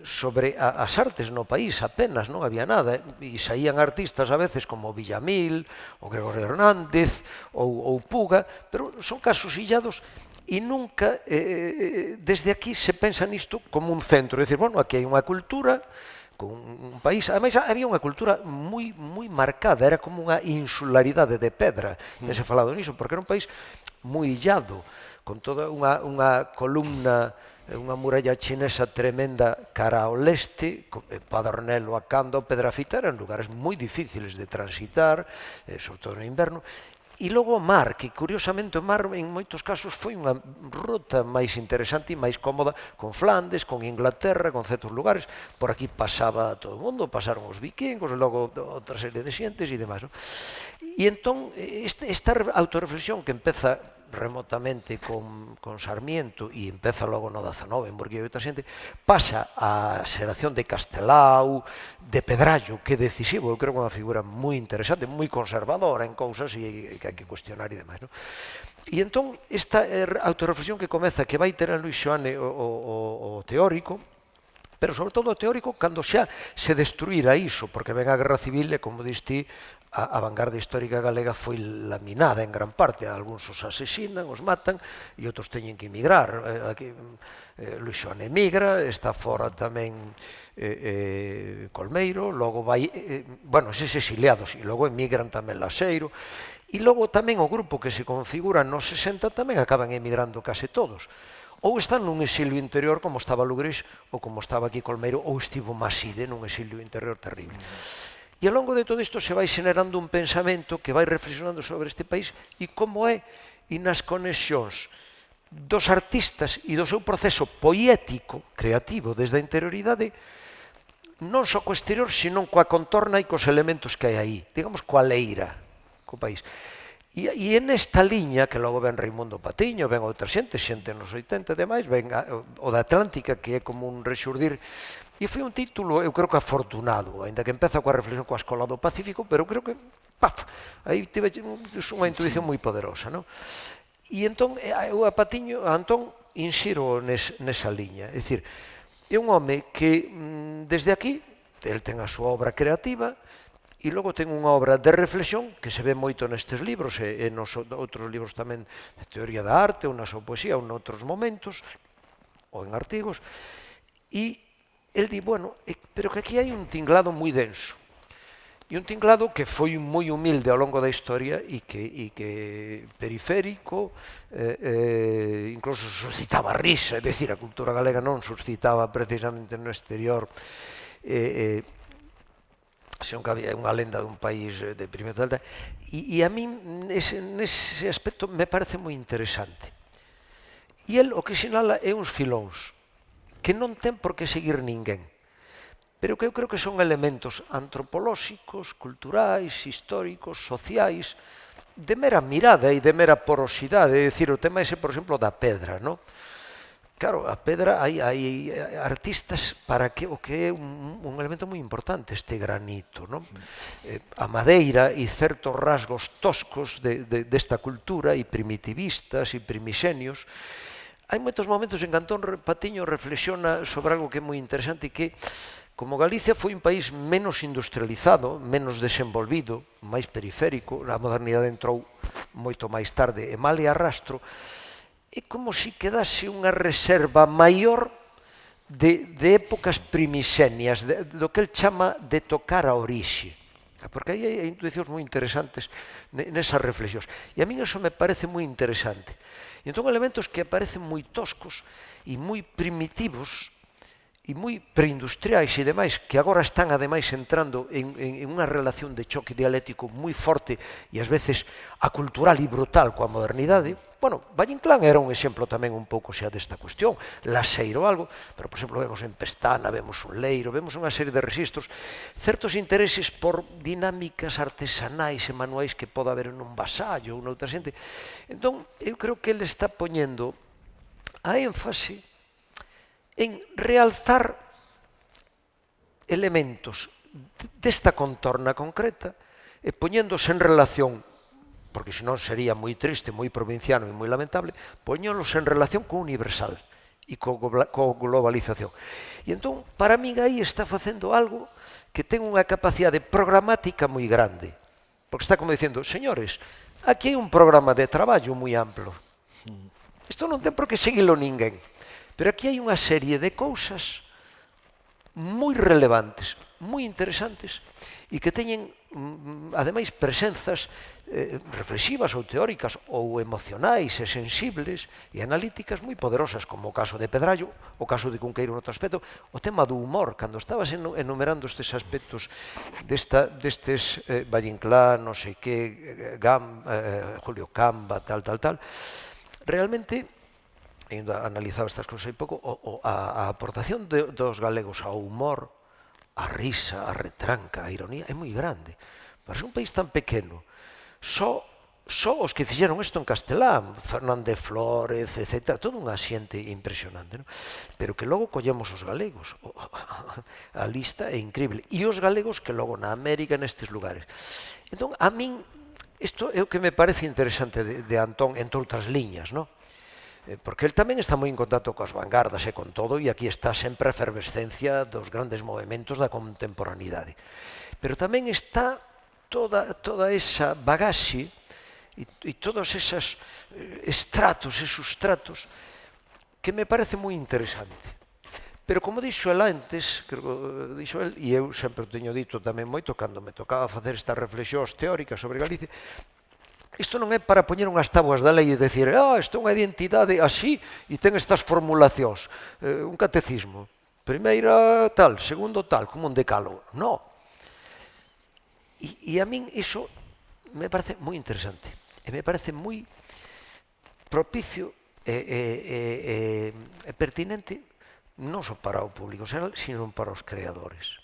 sobre as artes no país, apenas non había nada, e saían artistas a veces como Villamil, o Gregorio Hernández, ou Puga, pero son casos illados e nunca desde aquí se pensa nisto como un centro, é dicir, bueno, aquí hai unha cultura con un país, ademais había unha cultura moi marcada, era como unha insularidade de pedra, se falado niso, porque era un país moi illado, con toda unha columna, unha muralla chinesa tremenda cara ao leste, Padornelo, Acando, Pedrafita, eran lugares moi difíciles de transitar, sobre todo no inverno, e logo o mar, que curiosamente o mar en moitos casos foi unha ruta máis interesante e máis cómoda con Flandes, con Inglaterra, con certos lugares. Por aquí pasaba todo o mundo, pasaron os vikingos e logo outra serie de xentes e demais. E entón, esta autorreflexión que empeza remotamente con Sarmiento e empeza logo no 19, en Burguía e outra xente, pasa a xeración de Castelao, de Pedrallo, que é decisivo, eu creo que é unha figura moi interesante, moi conservadora en cousas e que hai que cuestionar e demais, non? E entón, esta autorreflexión que comeza, que vai ter en Luis Xoane o teórico, pero sobre todo o teórico cando xa se destruíra iso, porque ven a Guerra Civil e, como diste, a vanguardia histórica galega foi laminada en gran parte, algúns os asesinan, os matan e outros teñen que emigrar. Aquí, Luis Xoane emigra, está fora tamén Colmeiro, logo vai, bueno, eses exiliados, e logo emigran tamén Laseiro, e logo tamén o grupo que se configura nos 60 tamén acaban emigrando case todos. Ou están nun exilio interior como estaba Lugrís, ou como estaba aquí Colmeiro, ou estivo Maside nun exilio interior terrible. E ao longo de todo isto se vai xenerando un pensamento que vai reflexionando sobre este país e como é e nas conexións dos artistas e do seu proceso poético, creativo, desde a interioridade, non só co exterior, sino coa contorna e cos elementos que hai aí, digamos coa leira, co país. E nesta liña, que logo ven Raimundo Patiño, ven outra xente nos 80 e demais, ven o da Atlántica, que é como un rexurdir. E foi un título, eu creo que afortunado, ainda que empeza coa reflexión coa Escola do Pacífico, pero creo que, paf, aí tive unha intuición moi poderosa, non? E entón, eu a Patiño, a Antón, insiro nesa liña. É dicir, é un home que, desde aquí, el ten a súa obra creativa, e logo ten unha obra de reflexión que se ve moito nestes libros e nos outros libros tamén de teoría da arte ou na súa poesía ou noutros momentos ou en artigos, e el di, bueno, pero que aquí hai un tinglado moi denso e un tinglado que foi moi humilde ao longo da historia e que periférico, incluso suscitaba risa, é dicir, a cultura galega non suscitaba precisamente no exterior senón que había unha lenda dun país deprimido, e a mí nese aspecto me parece moi interesante. E el o que sinala é uns filóns que non ten por que seguir ninguén, pero que eu creo que son elementos antropolóxicos, culturais, históricos, sociais, de mera mirada e de mera porosidade. É dicir, o tema ese, por exemplo, da pedra, non? Claro, a pedra, hai artistas para que o que é un elemento moi importante, este granito, non? A madeira e certos rasgos toscos desta cultura e primitivistas e primixenios. Hai moitos momentos en que Antón Patiño reflexiona sobre algo que é moi interesante e que, como Galicia foi un país menos industrializado, menos desenvolvido, máis periférico, a modernidade entrou moito máis tarde e mal e arrastro, é como se quedase unha reserva maior de épocas primixenias, do que el chama de tocar a orixe. Porque aí hai intuicións moi interesantes nesas reflexións. E a mí eso me parece moi interesante. E entón elementos que aparecen moi toscos e moi primitivos e moi preindustriais e demais, que agora están ademais entrando en unha relación de choque dialéctico moi forte e ás veces acultural e brutal coa modernidade. Bueno, Valle Inclán era un exemplo tamén un pouco xa desta cuestión, Laseiro algo, pero por exemplo vemos en Pestana, vemos un Leiro, vemos unha serie de registros, certos intereses por dinámicas artesanais e manuais que pode haber nun vasallo ou noutra xente. Entón, eu creo que ele está poñendo a énfase en realzar elementos desta contorna concreta e poñéndose en relación, porque senón sería moi triste, moi provinciano e moi lamentable, poñéndose en relación co universal e co globalización. E entón, para min aí está facendo algo que ten unha capacidade programática moi grande, porque está como dicindo, señores, aquí hai un programa de traballo moi amplo. Isto non ten por que seguilo ninguén. Pero aquí hai unha serie de cousas moi relevantes, moi interesantes, e que teñen, ademais, presenzas reflexivas ou teóricas ou emocionais e sensibles e analíticas moi poderosas, como o caso de Pedrallo, o caso de Cunqueiro noutro aspecto, o tema do humor, cando estabas enumerando estes aspectos destes Valle Inclán, non sei que, Julio Camba, tal, realmente, analizaba estas cousas hai pouco, a aportación dos galegos ao humor, a risa, a retranca, a ironía, é moi grande. Para ser un país tan pequeno, só só os que fixeron isto en castelán, Fernández Flórez, etc., toda unha xente impresionante, non? Pero que logo collemos os galegos, a lista é increíble, e os galegos que logo na América, nestes lugares. Entón, a min, isto é o que me parece interesante de Antón, entre outras liñas, non? Porque el tamén está moi en contacto coas vanguardas e con todo, e aquí está sempre a efervescencia dos grandes movimentos da contemporaneidade. Pero tamén está toda esa bagaxe e todos esos estratos e sustratos que me parece moi interesante. Pero como dixo el antes, dixo el, e eu sempre o teño dito tamén moito, cando me tocaba facer estas reflexións teóricas sobre Galicia, isto non é para poñer unhas tabuas da lei e decir, isto é unha identidade así e ten estas formulacións, un catecismo, primeira tal, segundo tal, como un decálogo. Non. E a min iso me parece moi interesante e me parece moi propicio e pertinente non só para o público xeral, sino para os creadores.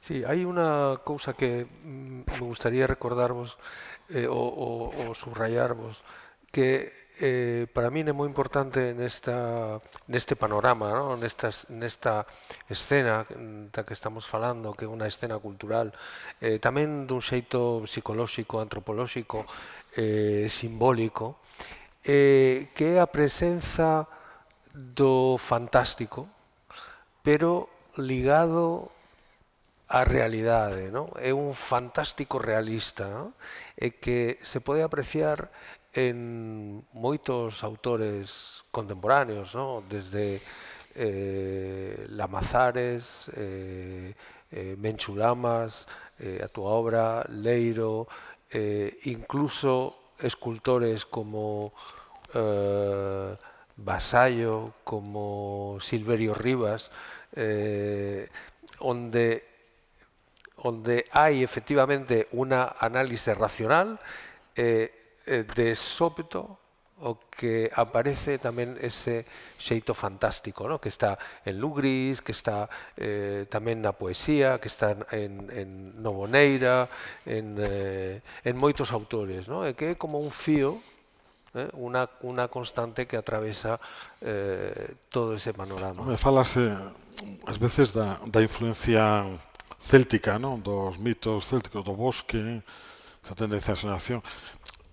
Sí, hai unha cousa que me gustaría recordarvos ou subrayarvos, que para min é moi importante neste panorama, ¿no? nesta escena da que estamos falando, que é unha escena cultural, tamén dun xeito psicolóxico, antropolóxico, simbólico, que é a presenza do fantástico, pero ligado a realidade, non? É un fantástico realista, non? E que se pode apreciar en moitos autores contemporáneos, non? Desde Lamazares, Menchu Lamas, a túa obra, Leiro, incluso escultores como Vasallo, como Silverio Rivas, onde hai efectivamente unha análise racional, de sópeto o que aparece tamén ese xeito fantástico, ¿no? Que está en Lugris, que está tamén na poesía, que está en Novoneira, en moitos autores, ¿no? E que é como un fío, unha constante que atravesa todo ese panorama. Me falase ás veces da influencia céltica, non? Dos mitos célticos do bosque, esa tendencia a soñación.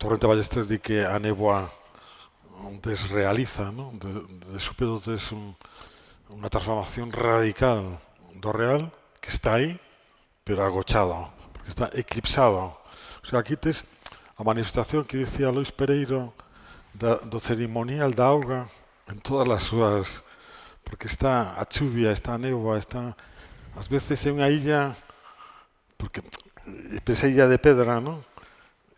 Torrente Ballester di que a néboa desrealiza, non? De súpeto tes unha transformación radical do real que está aí, pero agochado, porque está eclipsado. O sea, aquí tes a manifestación que dicía Lois Pereiro do ceremonial da auga en todas as súas, porque está a chuvia, está a néboa, está ás veces é unha illa, porque esa illa de pedra, non?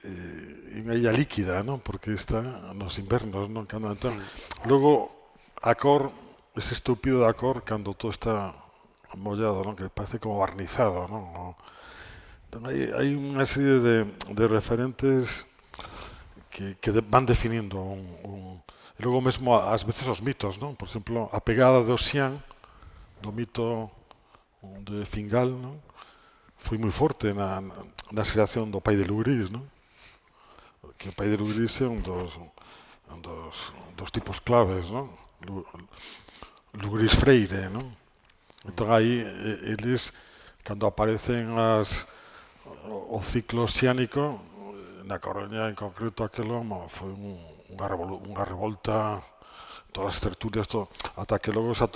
É unha illa líquida, non? Porque está nos invernos, non? Entón, logo a cor, ese estúpido da cor cando todo está mollado, non? Que parece como barnizado, non? Entón, hai unha serie de referentes que van definindo e logo mesmo ás veces os mitos, non? Por exemplo, a pegada de Ossian, do mito de Fingal, non? Foi moi forte na xeración do pai de Lugris, non? Que o pai de Lugris é un dos tipos claves, non? Lugris Freire, non? Entón aí eles, cando aparecen o ciclo oceánico, na Coruña en concreto aquelo foi unha revolta, todas as tertulias, ata que logo se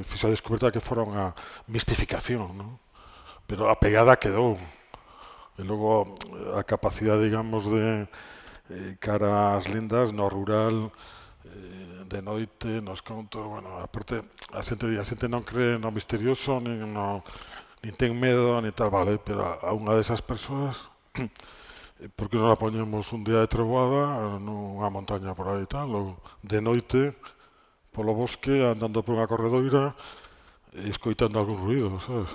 fixo a descoberta que fora unha mistificación, non? Pero a pegada quedou. E logo a capacidade, digamos, de cara ás lendas no rural, de noite, nos contos, bueno, aparte, a xente non cree no misterioso, nin ten medo, nin tal, vale, pero a unha desas persoas, por que non la poñemos un día de treboada nunha montaña por aí, tal, ou de noite, polo bosque, andando por unha corredoira e escoitando algún ruido, sabes?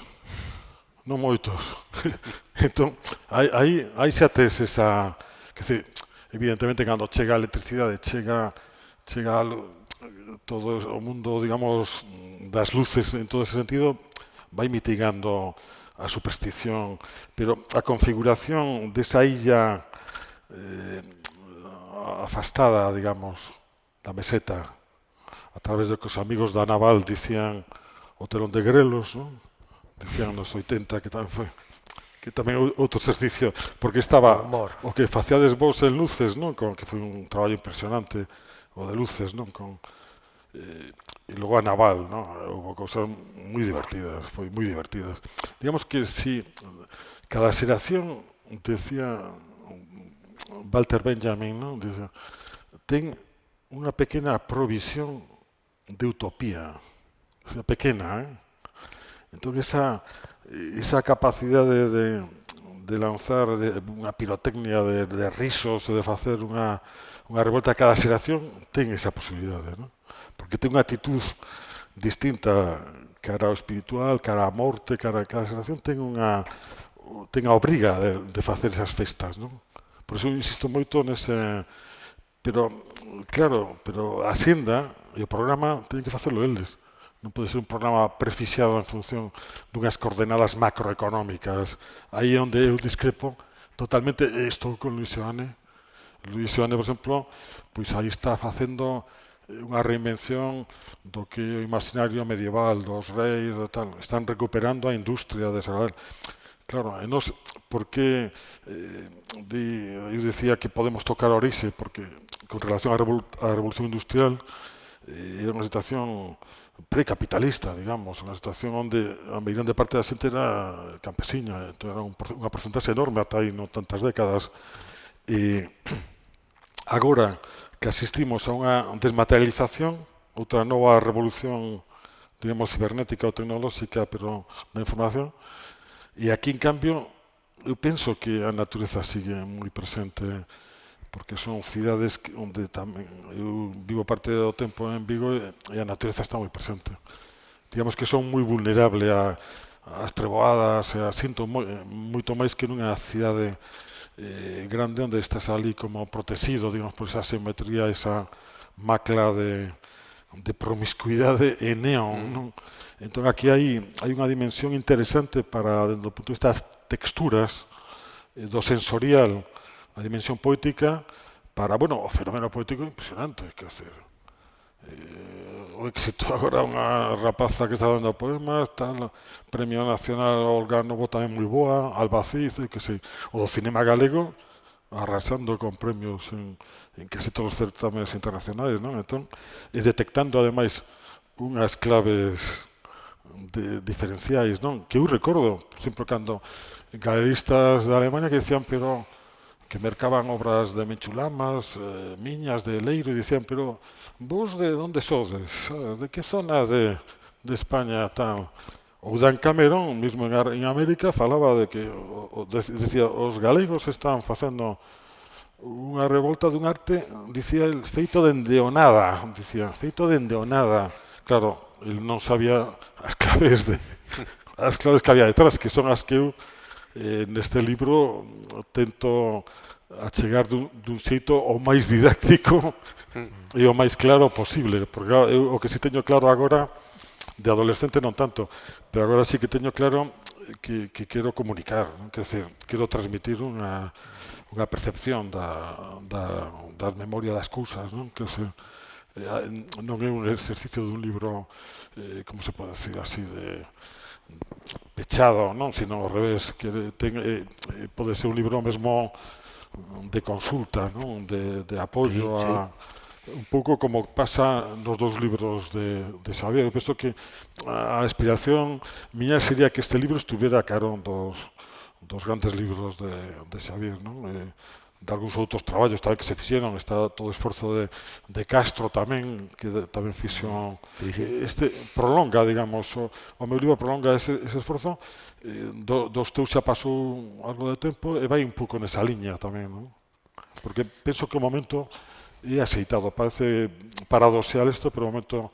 Non moitos. Entón, aí xa tes esa... Que dizer, evidentemente, cando chega a electricidade, chega todo o mundo, digamos, das luces en todo ese sentido, vai mitigando a superstición, pero a configuración desa illa afastada, digamos, da meseta, a través do que os amigos da Naval dicían o telón de grelos, non? Dicían nos 80 que tamén foi que tamén outro exercicio, porque estaba o que faciades vos en luces, non? Con, que foi un traballo impresionante, o de luces, non? Con, e logo a Naval, non? Houve cousas moi divertidas, foi moi divertidas. Digamos que si cada xeración, decía Walter Benjamin, non? Dice, ten unha pequena provisión de utopía, o sea, pequena, Entón, esa capacidade de lanzar unha pirotecnia de risos e de facer unha revolta a cada xeración ten esa posibilidade, non? Porque ten unha actitud distinta cara ao espiritual, cara á morte, cara a cada xeración ten a obriga de facer esas festas, non? Por iso insisto moito nese... Pero, claro, a xenda e o programa teñen que facelo eles. Non pode ser un programa prefixiado en función dunhas coordenadas macroeconómicas. Aí é onde eu discrepo totalmente. Estou con Luis Seoane. Luis Seoane, por exemplo, pois aí está facendo unha reinvención do que o imaginario medieval dos reis e tal. Están recuperando a industria de Israel. Claro, e nos, porque eu dicía que podemos tocar a orixe, porque con relación á revolución industrial era unha situación precapitalista, digamos, unha situación onde a grande parte da xente era campesiña, entón era unha porcentaxe enorme ata aí non tantas décadas. E agora que asistimos a unha desmaterialización, outra nova revolución, digamos, cibernética ou tecnolóxica, pero na información, e aquí, en cambio, eu penso que a natureza sigue moi presente, porque son cidades onde tamén eu vivo parte do tempo en Vigo e a natureza está moi presente. Digamos que son moi vulnerable ás treboadas e a sinto moito máis que nunha cidade grande onde estás ali como protegido, digamos, por esa simetría, esa macla de promiscuidade e neón, non? Entón, aquí hai unha dimensión interesante para, do punto de vista das texturas, do sensorial, a dimensión poética, para, bueno, o fenómeno poético impresionante, quer dizer, o éxito agora unha rapaza que está dando poemas, tal, Premio Nacional Olga Novo tamén moi boa, Albacís, que sei, o do cinema galego, arrasando con premios en casi todos os certámenes internacionais, non? Entón, e detectando, ademais, unhas claves diferenciais, non? Que eu recordo, sempre cando galeristas de Alemanha que dicían, pero que mercaban obras de Menchulamas, miñas de Leiro, e dicían, pero vos de onde sodes? De que zona de España tal? O Dan Cameron, mismo en América, falaba de que, decía, os galegos están facendo unha revolta dun arte, dicía el, feito dende o nada, dicía, feito dende o nada. Claro, el non sabía as claves que había detrás, que son as que eu neste libro tento achegar dun xeito o máis didáctico e o máis claro posible, porque eu o que si teño claro agora, de adolescente non tanto, pero agora sí que teño claro que quero comunicar, non? Quer dizer, quero transmitir unha percepción da memoria das cousas, non? Quer dizer, non é un exercicio dun libro, como se pode decir así, de pechado, non? Sino ao revés, que pode ser un libro mesmo de consulta, non? De apoio a... Un pouco como pasa nos dous libros de Xavier. Eu penso que a inspiración miña sería que este libro estuviera carón dos grandes libros de Xavier, non? De algúns outros traballos tamén que se fixeron, está todo o esforzo de Castro tamén, que tamén fixo... Este prolonga, digamos, o meu libro prolonga ese esforzo, dos teus xa pasou algo de tempo e vai un pouco nesa liña tamén, non? Porque penso que o momento é axeitado, parece paradoxal isto, pero o momento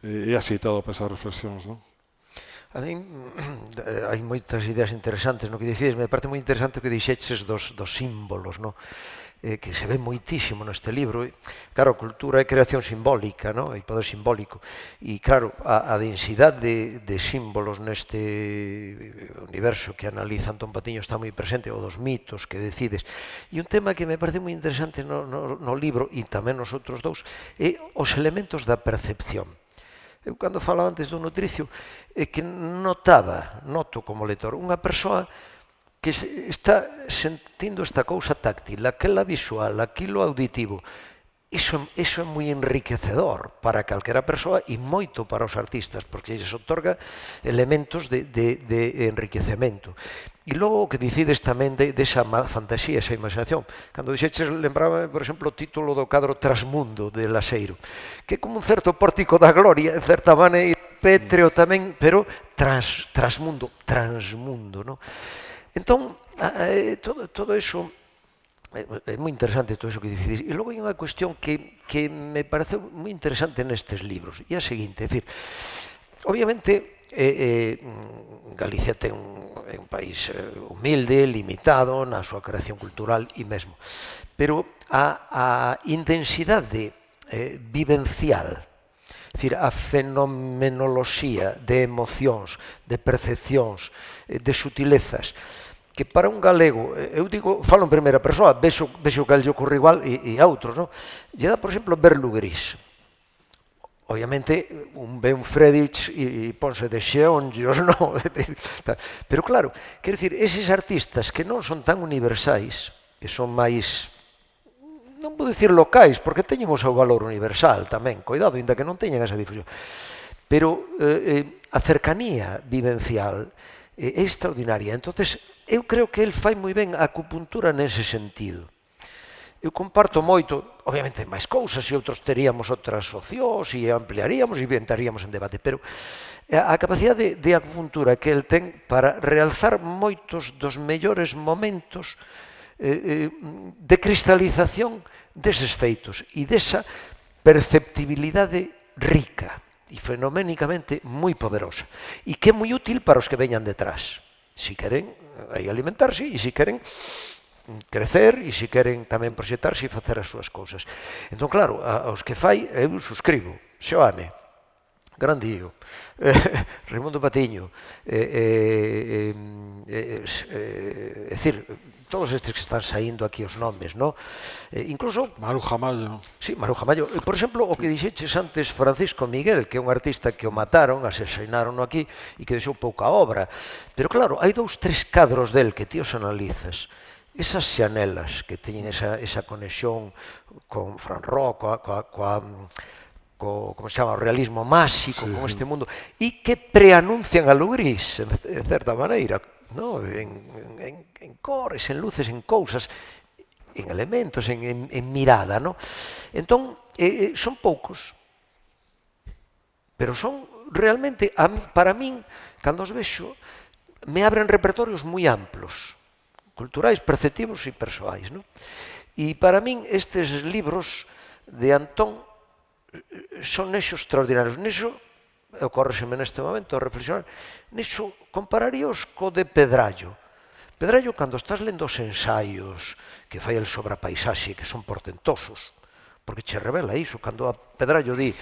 é axeitado para esas reflexións, non? A mí hai moitas ideas interesantes no que dicides, me parece moi interesante o que dixeches dos símbolos, no? Que se ve moitísimo neste libro. Claro, cultura é creación simbólica, no? E poder simbólico. E claro, a densidade de símbolos neste universo que analiza Antón Patiño está moi presente, o dos mitos que decides. E un tema que me parece moi interesante no libro, e tamén nos outros dous, é os elementos da percepción. Eu, cando falaba antes do nutricio, é que noto como lector, unha persoa que está sentindo esta cousa táctil, aquela visual, aquilo auditivo. Iso é moi enriquecedor para calquera persoa e moito para os artistas, porque lles otorga elementos de enriquecemento. E logo o que dicides tamén desa fantasía, esa imaginación. Cando dixeches, lembraba, por exemplo, o título do cadro Trasmundo de Laseiro, que é como un certo pórtico da gloria, en certa maneira, pétreo tamén, pero transmundo, no? Entón, todo iso é moi interesante, todo iso que dicides. E logo hai unha cuestión que me parece moi interesante nestes libros, e a seguinte, é dicir, obviamente, Galicia é un país humilde, limitado na súa creación cultural e mesmo, pero a intensidade vivencial, é dicir, a fenomenoloxía de emocións, de percepcións, de sutilezas, que para un galego, eu digo, falo en primeira persoa, vexo que lle ocorre igual e a outros, non? Lle dá, por exemplo, ver Lugrís. Obviamente, un ve un Friedrich e ponse de xeonllos, non? Pero claro, quero dicir, eses artistas que non son tan universais, que son máis, non vou dicir locais, porque teñen o seu valor universal tamén, cuidado, ainda que non teñen esa difusión, pero a cercanía vivencial é extraordinaria. Entonces, eu creo que el fai moi ben a acupuntura nese sentido. Eu comparto moito, obviamente, máis cousas, e outros teríamos outras opcións, e ampliaríamos e entraríamos en debate, pero a capacidade de acupuntura que el ten para realzar moitos dos mellores momentos de cristalización deses feitos e desa perceptibilidade rica e fenoménicamente moi poderosa, e que é moi útil para os que veñan detrás, si queren aí alimentarse e si queren crecer e se queren tamén proxectarse e facer as súas cousas. Entón, claro, aos que fai, eu suscribo. Xoane, Grandío, Raimundo Patiño, é dicir, todos estes que están saindo aquí os nomes, no? Incluso Maruja Mayo. Sí, Maruja Mayo. Por exemplo, o que dixeches antes, Francisco Miguel, que é un artista que o mataron, asesinaron aquí e que deixou pouca obra. Pero claro, hai 2, 3 cadros del que ti os analizas. Esas xanelas que teñen esa conexión con Fran Rock, como se chama, o realismo máxico, con este mundo, e que preanuncian a Lugrís, en certa maneira, no? En cores, en luces, en cousas, en elementos, en mirada, no? Entón, son poucos, pero son realmente, para min, cando os vexo, me abren repertorios moi amplos, culturais, perceptivos e persoais, no? E para min estes libros de Antón son nexos extraordinarios. Nexo, ocórreseme neste momento a reflexionar, nexo compararíos co de Pedrallo. Pedrallo, cando estás lendo os ensaios que fai el sobre a paisaxe, que son portentosos, porque che revela iso, cando a Pedrallo di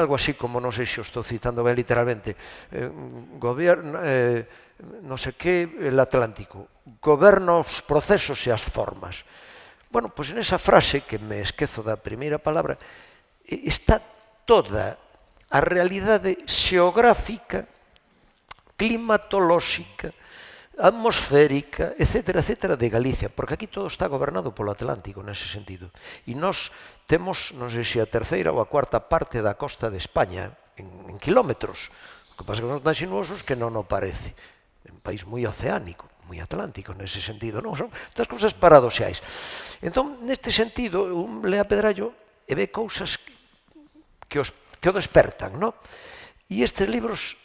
algo así como, non sei se o estou citando ben literalmente, non sei que, el Atlántico, goberna os procesos e as formas. Bueno, pois nesa frase, que me esquezo da primeira palabra, está toda a realidade xeográfica, climatolóxica, atmosférica, etcétera, de Galicia, porque aquí todo está gobernado polo Atlántico nese sentido. E nós temos, non sei se a terceira ou a cuarta parte da costa de España, en kilómetros. O que pasa que son tan sinuosos que non o parece. É un país moi oceánico, moi atlántico nese sentido, non? Son estas cousas paradoxais. Entón, neste sentido, un lea Pedrallo e ve cousas que o despertan, non? E estes libros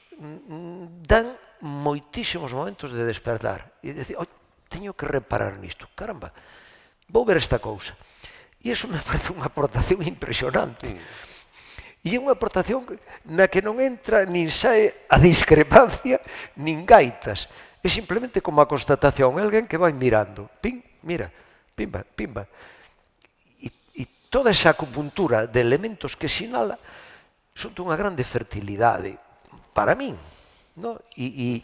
dan moitísimos momentos de despertar e de decir, teño que reparar nisto, caramba, vou ver esta cousa. E iso me parece unha aportación impresionante. E é unha aportación na que non entra nin sae a discrepancia nin gaitas. É simplemente como a constatación, alguén que vai mirando, pim, mira, pimba, pimba. E toda esa acupuntura de elementos que sinala son dunha grande fertilidade para min, no? E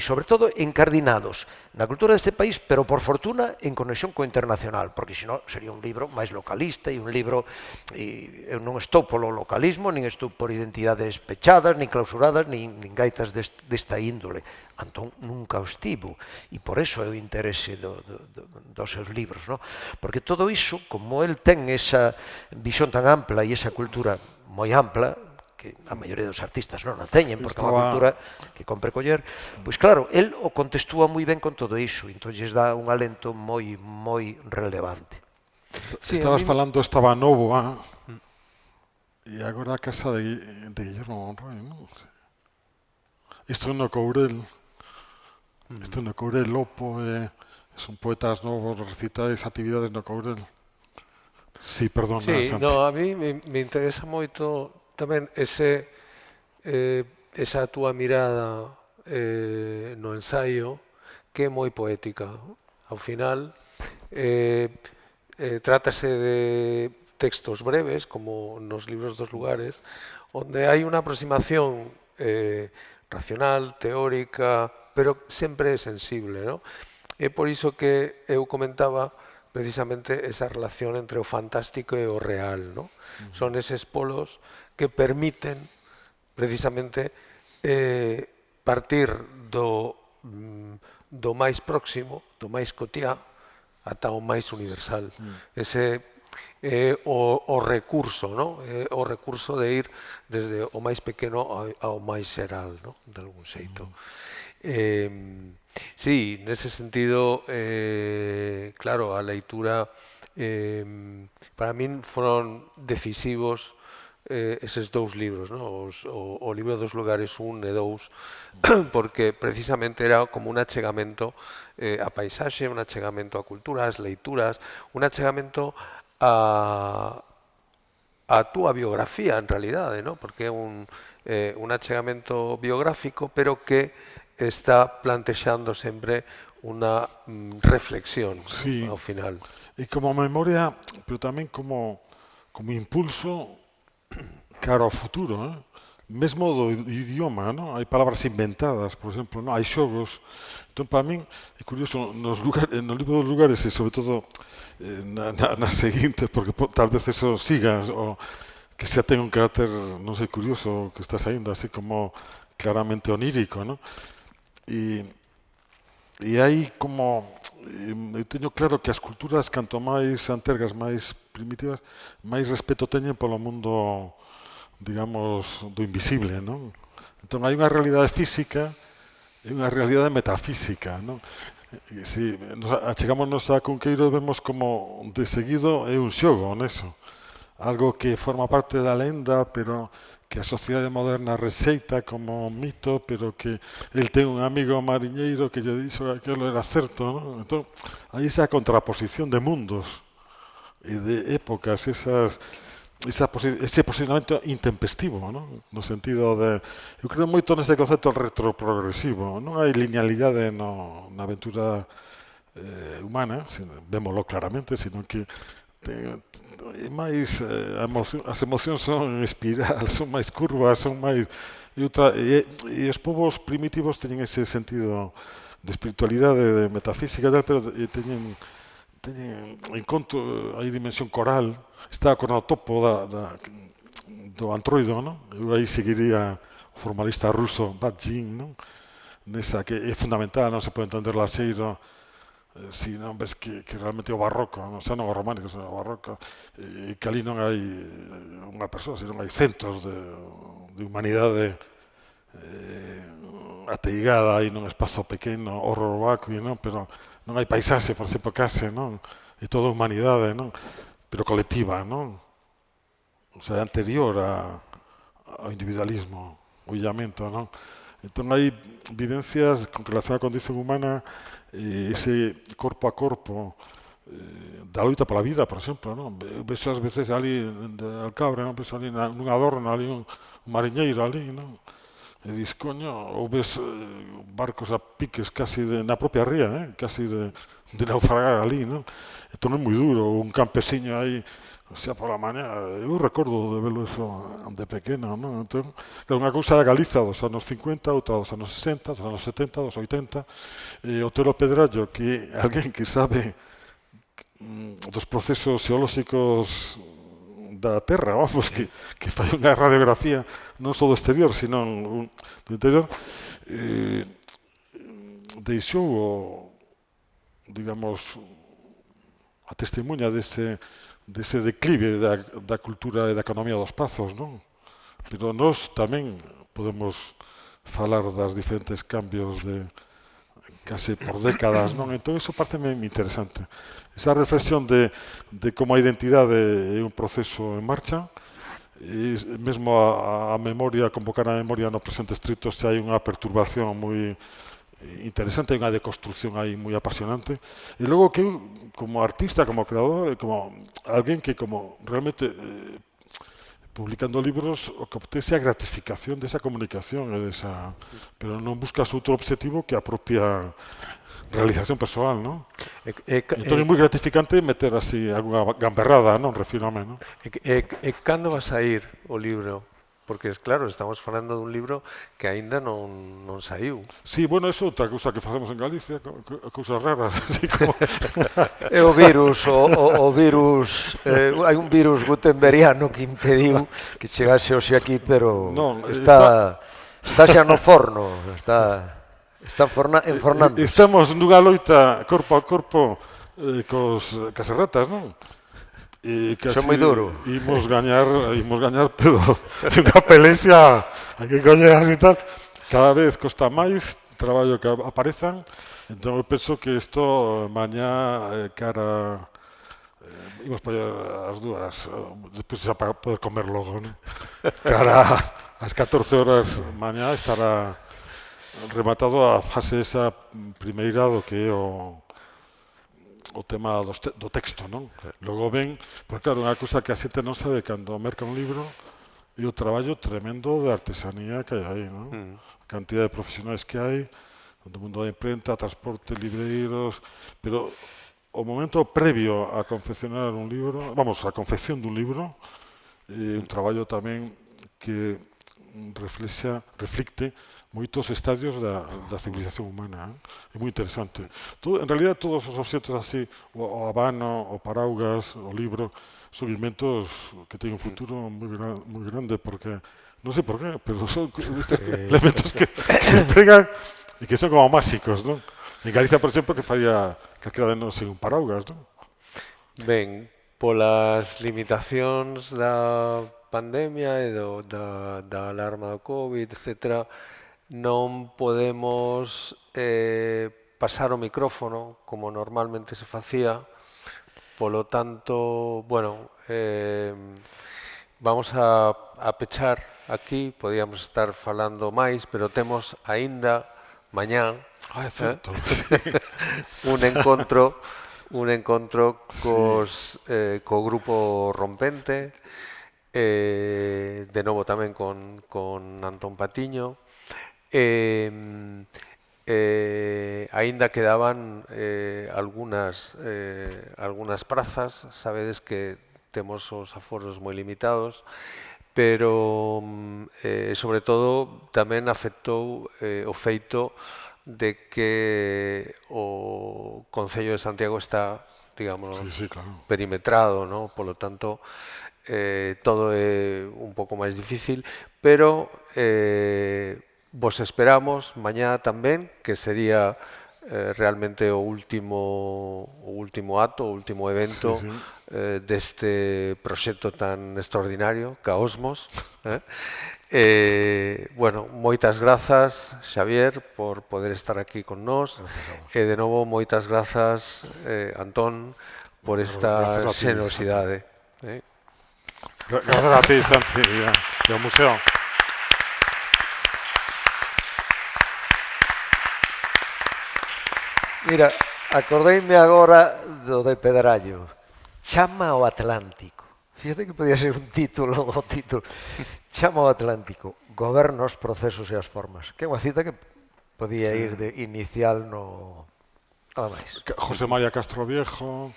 sobre todo encardinados na cultura deste país, pero por fortuna en conexión co internacional, porque senón sería un libro máis localista e un libro, eu non estou polo localismo, nin estou por identidades pechadas, nin clausuradas, nin gaitas desta índole. Antón nunca o estivo, e por eso é o interese dos seus libros, no? Porque todo iso, como el ten esa visión tan ampla e esa cultura moi ampla, que a maioría dos artistas non a teñen, porque é unha cultura que compre coller, pois claro, el o contestúa moi ben con todo iso, entón lles dá un alento moi relevante. Sí, Estabas falando estaba novo, e agora a casa de Guillermo Monroy, non? Isto no Courel, Lopo, son poetas novos, recitais, actividades no Courel. Sí, perdona, sí, Santi. no, a mí me interesa moito tamén esa túa mirada no ensaio que é moi poética. Ao final trátase de textos breves, como nos libros dos lugares, onde hai unha aproximación racional, teórica, pero sempre sensible, ¿no? É por iso que eu comentaba precisamente esa relación entre o fantástico e o real, ¿no? Son eses polos que permiten precisamente partir do máis próximo, do máis cotiá, ata o máis universal. Ese é o recurso, ¿no? O recurso de ir desde o máis pequeno ao máis xeral, ¿no? De algún xeito. Sí, nese sentido, claro, a leitura para min foron decisivos eses dous libros, ¿no? O libro dos lugares 1 e 2, porque precisamente era como un achegamento a paisaxe, un achegamento a cultura, as leituras, un achegamento a túa biografía, en realidade, ¿no? Porque é un achegamento biográfico, pero que está plantexando sempre unha reflexión, Sí. ao final. E como memoria, pero tamén como impulso cara ao futuro, mesmo do idioma, non? Hai palabras inventadas, por exemplo, non? Hai xogos. Entón, para min, é curioso, no libro dos lugares e, sobre todo, nas seguintes, porque tal vez eso siga, o que xa ten un carácter, non sei, curioso, que está saindo así como claramente onírico, non? E hai como... Eu teño claro que as culturas, canto máis antergas, máis primitivas, máis respeto teñen polo mundo, digamos, do invisible, non? Entón, hai unha realidade física e unha realidade metafísica, non? E se achegámonos a Cunqueiro, vemos como de seguido é un xogo neso. Algo que forma parte da lenda, pero que a sociedade moderna rexeita como mito, pero que el ten un amigo mariñeiro que lle dixo que aquilo era certo, non? Entón, hai esa contraposición de mundos e de épocas, ese posicionamento intempestivo, non? No sentido de... Eu creo moito nese concepto retroprogresivo. Non hai linealidade na aventura humana, vémolo claramente, sino que máis as emocións son espiral, son máis curvas, son máis... E os povos primitivos teñen ese sentido de espiritualidade, de metafísica, pero teñen en conto, hai dimensión coral, está o cronotopo do antroido, non? Eu aí seguiría o formalista ruso Bajin, non? Nesa que é fundamental, non se pode entender laxeiro si non ves que realmente o barroco, non xa non o románico, xa o barroco, e que ali non hai unha persoa, senón hai centos de humanidade ateigada aí nun espazo pequeno, horror vacui, non? Pero non hai paisaxe, por exemplo, case, non? E toda a humanidade, non? Pero colectiva, non? O sea, anterior ao individualismo, o illamento, non? Entón hai vivencias con relación á condición humana, ese corpo a corpo, da loita pola vida, por exemplo, non? Ves ás veces ali de Alcabra, non? Ves ali nun adorno, ali un mariñeiro ali, non? E dis, coño, ou ves barcos a piques casi na propia ría, casi de naufragar ali, non? Entón é moi duro, un campesiño aí, o sea, pola mañá, eu recordo de velo eso de pequeno, non? Entón, claro, unha cousa da Galiza dos anos 50, outra dos anos 60, dos anos 70, dos 80, e Otero Pedrallo, que é alguén que sabe dos procesos xeolóxicos da Terra, vamos, que fai unha radiografía non só do exterior, sino do interior, deixou, digamos, a testemunha dese declive da cultura e da economía dos pazos, non? Pero nós tamén podemos falar das diferentes cambios de case por décadas, non? Entón, iso pareceme interesante. Esa reflexión de como a identidade é un proceso en marcha, e mesmo a memoria, convocar a memoria no presente estricto, se hai unha perturbación moi interesante, hai unha deconstrucción aí moi apasionante. E logo que eu, como artista, como creador, como alguén que como realmente publicando libros o que obtese a gratificación desa comunicación e desa, pero non buscas outro objetivo que a propia realización persoal, non? Entón é moi gratificante meter así alguna gamberrada, non? Refírame, non? E cando vas a ir o libro? Porque, claro, estamos falando dun libro que aínda non saiu. Sí, bueno, eso é outra cousa que facemos en Galicia, cousas raras, así como... É o virus, o virus, hai un virus gutenberiano que impediu que chegase hoxe aquí, pero non, está xa no forno, está enfornando. Estamos nunha loita corpo a corpo cas ratas, non? Son moi duro. Imos gañar, pero é unha pelexia, hai que coñer e tal. Cada vez costa máis traballo que aparezan, entón eu penso que isto mañá cara... Imos poñer as dúas, despois xa para poder comer logo, non? Cara ás 14 horas mañá estará rematado a fase esa primeira do que é o tema do texto, non? Logo ven, porque claro, unha cousa que a xente non sabe cando merca un libro é o traballo tremendo de artesanía que hai aí, non? A cantidad de profesionais que hai, do mundo da imprenta, transporte, libreiros, pero o momento previo a confeccionar un libro, vamos, a confección dun libro, é un traballo tamén que reflicte moitos estadios da civilización humana. É moi interesante. En realidad, todos os obxectos así, o habano, o paraugas, o libro, son inventos que teñen un futuro moi grande, porque, non sei por qué, pero son estes elementos que se empregan e que son como máxicos, non? En Galicia, por exemplo, que falla calquera de nós en un paraugas, non? Ben, polas limitacións da pandemia e da alarma do COVID, etcétera, non podemos pasar o micrófono como normalmente se facía, polo tanto, bueno, vamos a pechar aquí, podíamos estar falando máis, pero temos aínda mañán un encontro co grupo Rompente, de novo tamén con Antón Patiño. Aínda quedaban algunhas prazas, sabedes que temos os aforos moi limitados, pero sobre todo tamén afectou o feito de que o Concello de Santiago está, digamos, claro, perimetrado, ¿no? Polo tanto, todo é un pouco máis difícil, pero vos esperamos mañá tamén, que sería realmente o último acto, o último evento deste proxecto tan extraordinario, Caosmos. Bueno, moitas grazas, Xavier, por poder estar aquí con nós, e de novo moitas grazas, Antón, por esta xenerosidade. Grazas a ti, Santi, e ao museo. Mira, Acordeime agora do de Pedrallo. Chama ao Atlántico. Fíjate que podía ser un título do título. Chama ao Atlántico. Goberna os procesos e as formas. Que é unha cita que podía ir de inicial no... Nada máis. José María Castroviejo,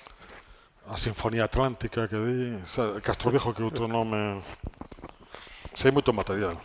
a Sinfonía Atlántica que di, Castroviejo que outro nome... Sei moito material.